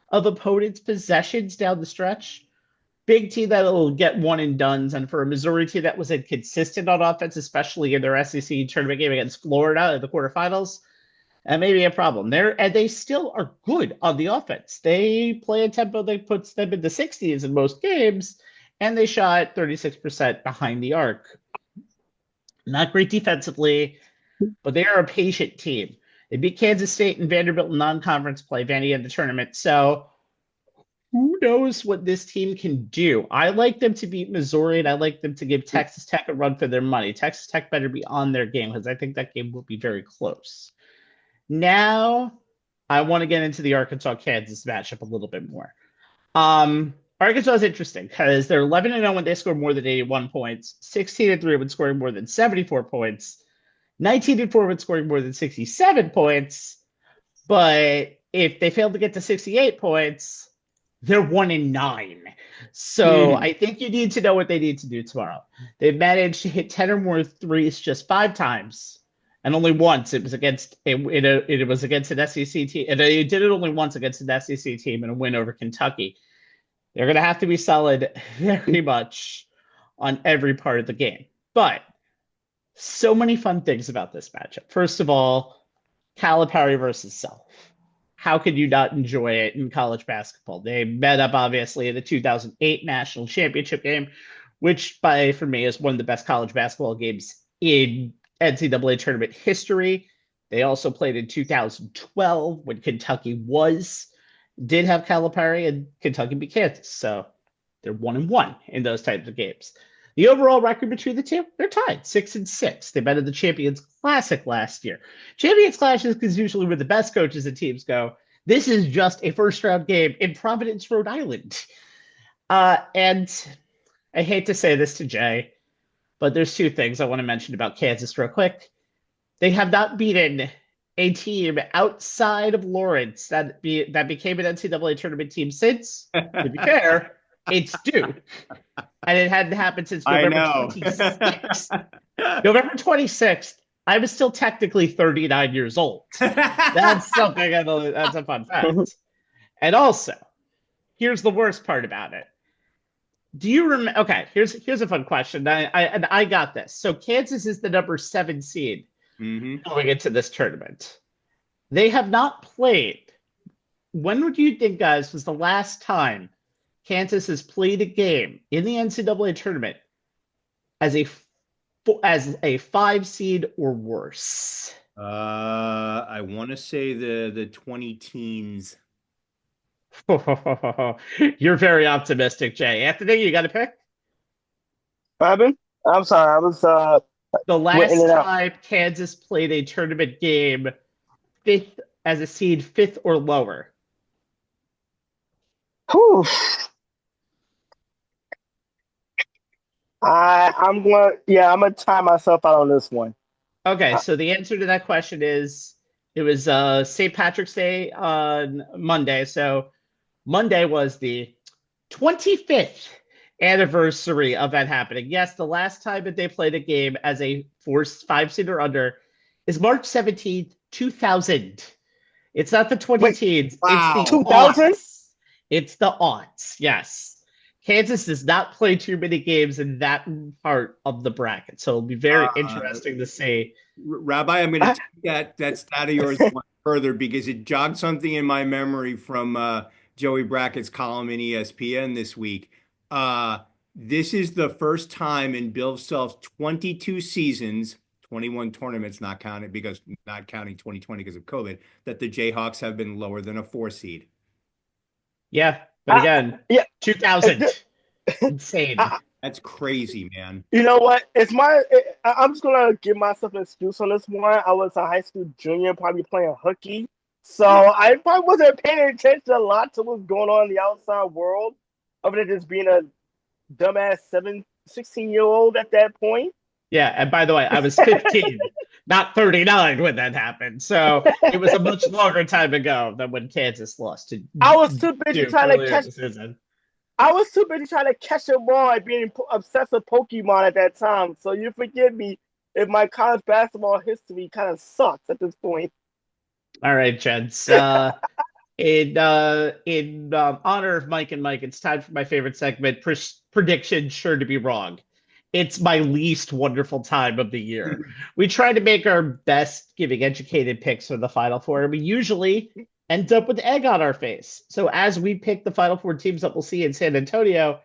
of opponents' possessions down the stretch. Big team that will get one and dones, and for a Missouri team that was inconsistent on offense, especially in their SEC tournament game against Florida in the quarterfinals, that may be a problem. They still are good on the offense. They play a tempo that puts them in the 60s in most games, and they shot 36% behind the arc. Not great defensively, but they are a patient team. They beat Kansas State and Vanderbilt in non-conference play, Vandy in the tournament. So who knows what this team can do? I like them to beat Missouri, and I like them to give Texas Tech a run for their money. Texas Tech better be on their game because I think that game will be very close. Now, I want to get into the Arkansas-Kansas matchup a little bit more. Arkansas is interesting because they're 11-0 when they score more than 81 points, 16-3 when scoring more than 74 points, 19-4 when scoring more than 67 points. But if they fail to get to 68 points, they're 1-9. So I think you need to know what they need to do tomorrow. They've managed to hit 10 or more threes just 5 times, and only once it was against it was against an SEC team, and they did it only once against an SEC team in a win over Kentucky. They're going to have to be solid very much on every part of the game. But so many fun things about this matchup. First of all, Calipari versus Self. How could you not enjoy it in college basketball? They met up, obviously, in the 2008 National Championship game, which, for me, is one of the best college basketball games in NCAA tournament history. They also played in 2012 when Kentucky did have Calipari, and Kentucky beat Kansas. So they're 1-1 in those types of games. The overall record between the two, they're tied 6-6. They met in the Champions Classic last year. Champions Classic is usually where the best coaches and teams go. This is just a first round game in Providence, Rhode Island. And I hate to say this to Jay, but there's 2 things I want to mention about Kansas real quick. They have not beaten a team outside of Lawrence that became an NCAA tournament team since, to be fair, it's Duke. And it hadn't happened since November 26th. November 26th, I was still technically 39 years old. That's a fun fact. And also, here's the worst part about it. Do you remember? Okay, here's a fun question. I got this. So Kansas is the number 7 seed going into this tournament. They have not played. When would you think, guys, was the last time Kansas has played a game in the NCAA tournament as a 5 seed or worse? I want to say the 20 teens. You're very optimistic, Jay. Anthony, you got a pick? Robin? I'm sorry, I was the last time Kansas played a tournament game 5th as a seed, 5th or lower. Whew. I'm gonna tie myself out on this one. Okay, so the answer to that question is It was St. Patrick's Day on Monday. So Monday was the 25th anniversary of that happening. Yes, the last time that they played a game as a five seed or under is March 17th, 2000. It's not the 20 Wait, teens, it's the Wow. 2000? aughts. It's the aughts, yes. Kansas does not play too many games in that part of the bracket. So it'll be very Uh, interesting to see. Rabbi, I'm going to take that stat of yours one further because it jogged something in my memory from Joey Brackett's column in ESPN this week. Uh, this is the first time in Bill Self's 22 seasons, 21 tournaments not counting 2020 because of COVID, that the Jayhawks have been lower than a 4 seed. Yeah, but I, again, yeah, 2000. Insane. I, That's crazy, man. you know what? I'm just gonna give myself an excuse on this one. I was a high school junior, probably playing hooky, so I probably wasn't paying attention a lot to what's going on in the outside world, other than just being a dumbass 16-year-old at that point. Yeah, and by the way, I was 15, not 39 when that happened. So it was a much longer time ago than when Kansas lost to I was too busy Duke trying to earlier catch. this season. I was too busy trying to catch a ball and being obsessed with Pokemon at that time. So you forgive me if my college basketball history kind of sucks at this point. All right, gents. In honor of Mike and Mike, it's time for my favorite segment, prediction sure to be wrong. It's my least wonderful time of the year. We try to make our best giving educated picks for the Final Four, and we usually end up with egg on our face. So as we pick the Final Four teams that we'll see in San Antonio,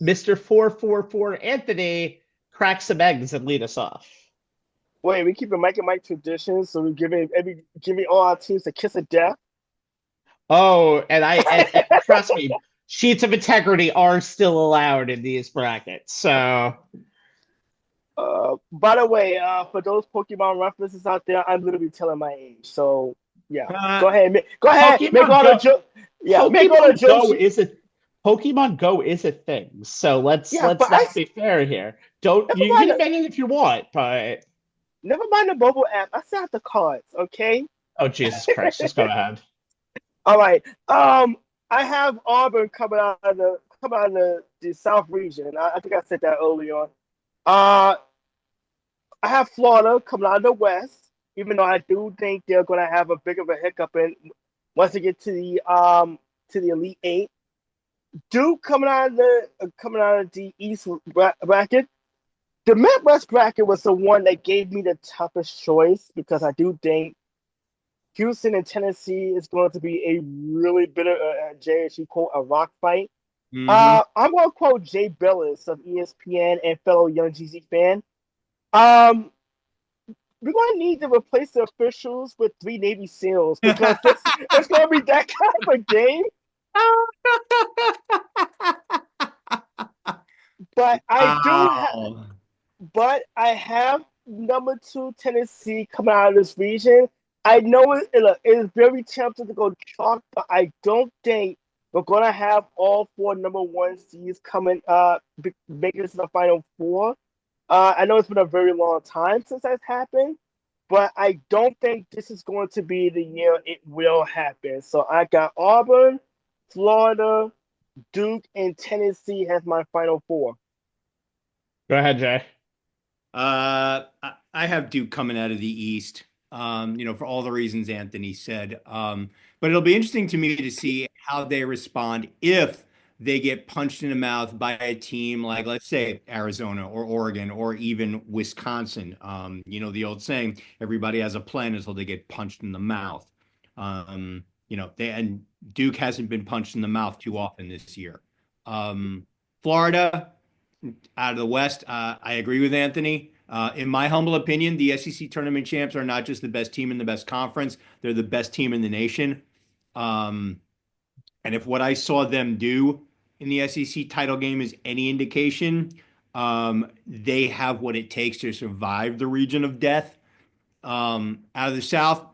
Mr. 444 Anthony cracks some eggs and lead us off. Wait, we keep a Mike and Mike tradition, so we giving all our teams a kiss of death. Oh, and trust me, sheets of integrity are still allowed in these brackets. So By the way, for those Pokemon references out there, I'm literally telling my age. So yeah, Uh, go ahead, make Pokemon all the Go, jokes. Yeah, make all the Pokemon jokes. Go is a Pokemon Go is a thing. So Yeah, let's not be fair here. Don't never you mind. can admit it if you want, but Never mind the mobile app. I still have the cards. Okay. oh Jesus Christ, just go ahead. All right. I have Auburn coming out of the South region. I think I said that earlier on. Uh, I have Florida coming out of the West, even though I do think they're going to have a big of a hiccup in once they get to the Elite Eight. Duke coming out of the East bracket. The Midwest bracket was the one that gave me the toughest choice because I do think Houston and Tennessee is going to be a really bitter, JSU quote, a rock fight. mhm. I'm going to quote Jay Billis of ESPN and fellow Young Jeezy fan. Um, we're going to need to replace the officials with 3 Navy SEALs because it's going to be that kind of a game. But Wow. I have number 2 Tennessee coming out of this region. I know it is very tempting to go chalk, but I don't think we're gonna have all 4 number 1 seeds coming making it to the Final Four. I know it's been a very long time since that's happened, but I don't think this is going to be the year it will happen. So I got Auburn, Florida, Duke, and Tennessee as my Final Four. Go ahead, Jay. I have Duke coming out of the East, for all the reasons Anthony said. But it'll be interesting to me to see how they respond if they get punched in the mouth by a team like, let's say, Arizona or Oregon or even Wisconsin. The old saying, everybody has a plan until they get punched in the mouth. And Duke hasn't been punched in the mouth too often this year. Florida out of the West, I agree with Anthony. In my humble opinion, the SEC tournament champs are not just the best team in the best conference, they're the best team in the nation. And if what I saw them do in the SEC title game is any indication, they have what it takes to survive the region of death. Out of the South,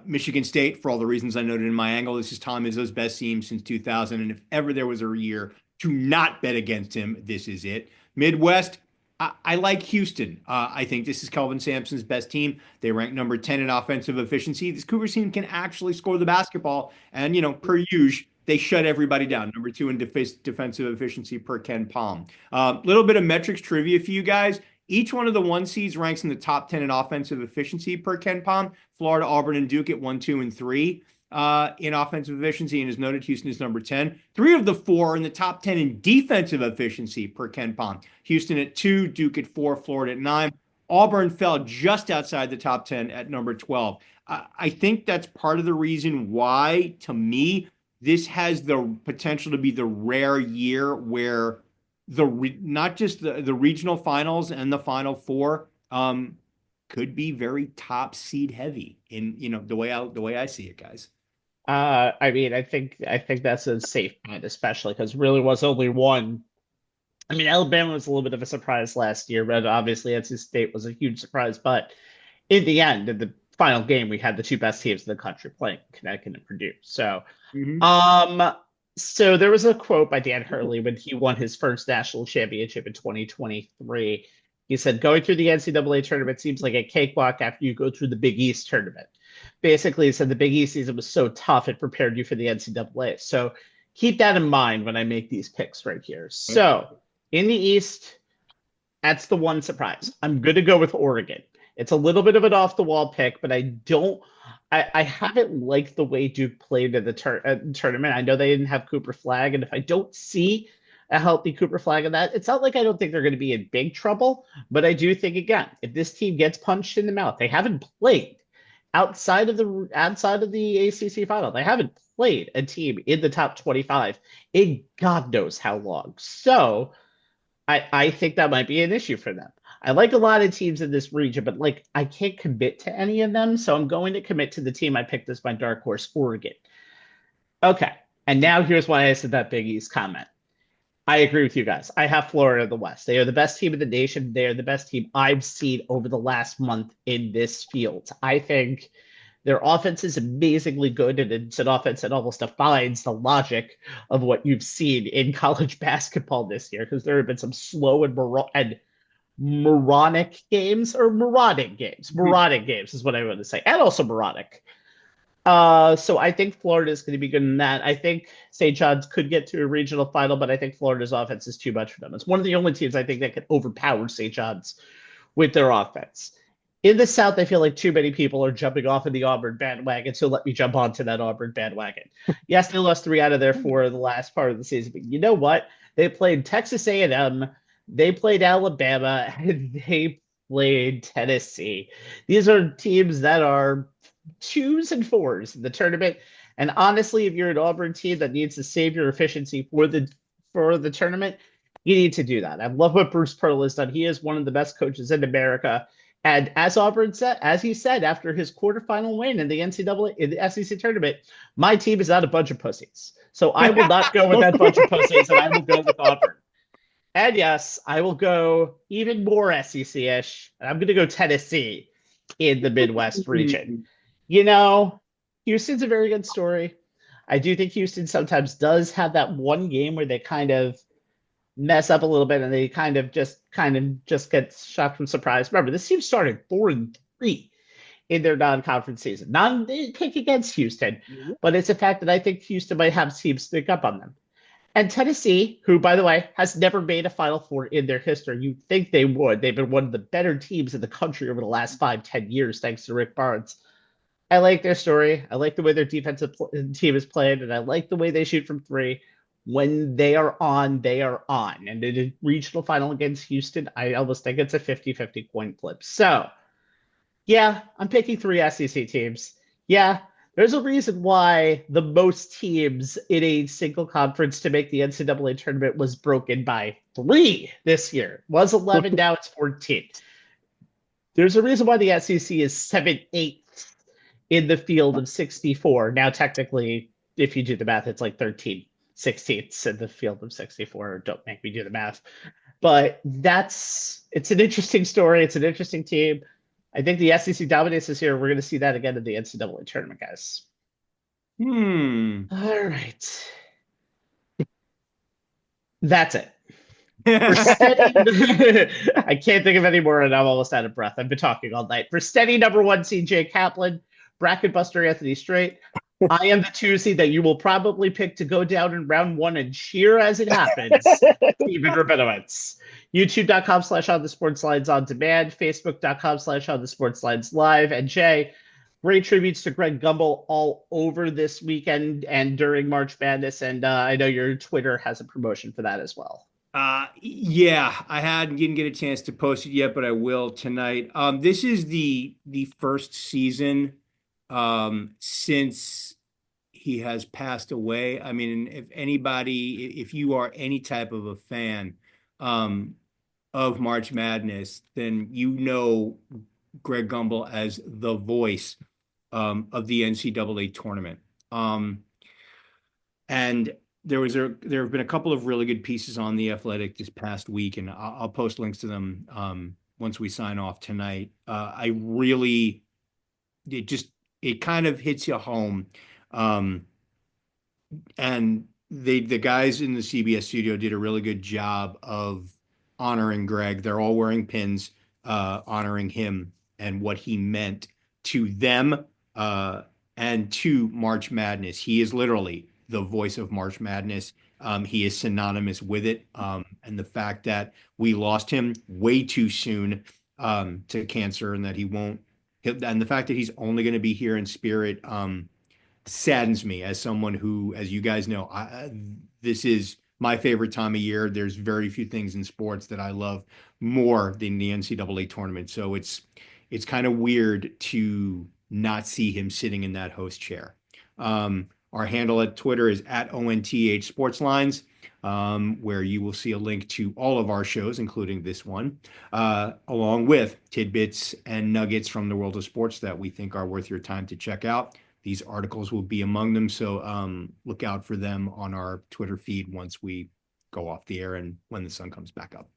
Michigan State, for all the reasons I noted in my angle, this is Tom Izzo's best team since 2000. And if ever there was a year to not bet against him, this is it. Midwest, I like Houston. I think this is Kelvin Sampson's best team. They rank number 10 in offensive efficiency. This Cougars team can actually score the basketball. And, per usual, they shut everybody down. Number 2 in defensive efficiency per Ken Palm. Little bit of metrics trivia for you guys. Each one of the 1 seeds ranks in the top 10 in offensive efficiency per Ken Palm. Florida, Auburn, and Duke at 1, 2, and 3 in offensive efficiency. And as noted, Houston is number 10. 3 of the 4 are in the top 10 in defensive efficiency per Ken Palm. Houston at 2, Duke at 4, Florida at 9. Auburn fell just outside the top 10 at number 12. I think that's part of the reason why, to me, this has the potential to be the rare year where not just the regional finals and the Final Four could be very top seed heavy in the way I see it, guys. I mean, I think that's a safe point, especially because really was only one. I mean, Alabama was a little bit of a surprise last year, but obviously NC State was a huge surprise. But in the end, in the final game, we had the two best teams in the country playing, Connecticut and Purdue. So, um, so there was a quote by Dan Hurley when he won his first national championship in 2023. He said, "Going through the NCAA tournament seems like a cakewalk after you go through the Big East tournament." Basically, he said the Big East season was so tough it prepared you for the NCAA. So keep that in mind when I make these picks right here. So in the East, that's the one surprise. I'm going to go with Oregon. It's a little bit of an off the wall pick, but I haven't liked the way Duke played in the tournament. I know they didn't have Cooper Flag, and if I don't see a healthy Cooper Flag in that, it's not like I don't think they're going to be in big trouble, but I do think, again, if this team gets punched in the mouth, they haven't played outside of the ACC final. They haven't played a team in the top 25 in God knows how long. So I think that might be an issue for them. I like a lot of teams in this region, but like I can't commit to any of them. So I'm going to commit to the team I picked as my dark horse, Oregon. Okay. And now here's why I said that Big East comment. I agree with you guys. I have Florida in the West. They are the best team in the nation. They are the best team I've seen over the last month in this field. I think their offense is amazingly good, and it's an offense that almost defines the logic of what you've seen in college basketball this year, because there have been some slow and moronic games, or marauding games. Marauding games is what I want to say, and also moronic. So I think Florida is going to be good in that. I think St. John's could get to a regional final, but I think Florida's offense is too much for them. It's one of the only teams I think that can overpower St. John's with their offense. In the South, I feel like too many people are jumping off of the Auburn bandwagon, so let me jump onto that Auburn bandwagon. Yes, they lost 3 out of their 4 in the last part of the season, but you know what? They played Texas A&M, they played Alabama, and they played Tennessee. These are teams that are 2s and 4s in the tournament. And honestly, if you're an Auburn team that needs to save your efficiency for the tournament, you need to do that. I love what Bruce Pearl has done. He is one of the best coaches in America. And as Auburn said, as he said after his quarterfinal win in the NCAA in the SEC tournament, my team is not a bunch of pussies. So I will not go with that bunch of pussies, and I will go with Auburn. And yes, I will go even more SEC-ish. And I'm going to go Tennessee in the Midwest region. Houston's a very good story. I do think Houston sometimes does have that one game where they kind of mess up a little bit, and they kind of just get shocked from surprise. Remember, this team started 4-3 in their non-conference season. Not a pick against Houston, but it's a fact that I think Houston might have teams sneak up on them. And Tennessee, who, by the way, has never made a Final Four in their history. You'd think they would. They've been one of the better teams in the country over the last 5-10 years, thanks to Rick Barnes. I like their story. I like the way their defensive team is played, and I like the way they shoot from 3. When they are on, they are on. And in a regional final against Houston, I almost think it's a 50-50 coin flip. So, yeah, I'm picking 3 SEC teams. Yeah, there's a reason why the most teams in a single conference to make the NCAA tournament was broken by 3 this year. It was 11, now it's 14. There's a reason why the SEC is 7/8 in the field of 64. Now, technically, if you do the math, it's like 13/16 in the field of 64. Don't make me do the math. But it's an interesting story. It's an interesting team. I think the SEC dominates this year. We're going to see that again in the NCAA tournament, guys. All right. That's it. For steady, I can't think of any more, and I'm almost out of breath. I've been talking all night. For steady number one seed Jay Kaplan, bracket buster Anthony Strait, I am the two seed that you will probably pick to go down in round one and cheer as it happens. Steven Rabinowitz. YouTube.com/on the sports lines on demand, Facebook.com/on the sports lines live. And Jay, great tributes to Greg Gumbel all over this weekend and during March Madness. And I know your Twitter has a promotion for that as well. Yeah, didn't get a chance to post it yet, but I will tonight. This is the first season since he has passed away. I mean, if you are any type of a fan of March Madness, then you know Greg Gumbel as the voice of the NCAA tournament. And there have been a couple of really good pieces on The Athletic this past week, and I'll post links to them once we sign off tonight. It kind of hits you home. And the guys in the CBS studio did a really good job of honoring Greg. They're all wearing pins, honoring him and what he meant to them and to March Madness. He is literally the voice of March Madness. He is synonymous with it. And the fact that we lost him way too soon to cancer, and that and the fact that he's only going to be here in spirit saddens me as someone who, as you guys know, this is my favorite time of year. There's very few things in sports that I love more than the NCAA tournament. So it's kind of weird to not see him sitting in that host chair. Our handle at Twitter is at ONTH Sportslines, where you will see a link to all of our shows, including this one, along with tidbits and nuggets from the world of sports that we think are worth your time to check out. These articles will be among them, so look out for them on our Twitter feed once we go off the air and when the sun comes back up.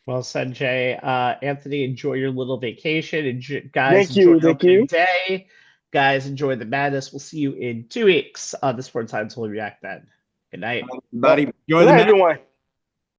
Well said, Jay. Anthony, enjoy your little vacation. Guys, Thank you. enjoy your day. Guys, enjoy the madness. We'll see you in 2 weeks on the Sports Science. We'll react then. Good night. Everybody, enjoy Good the night, everyone.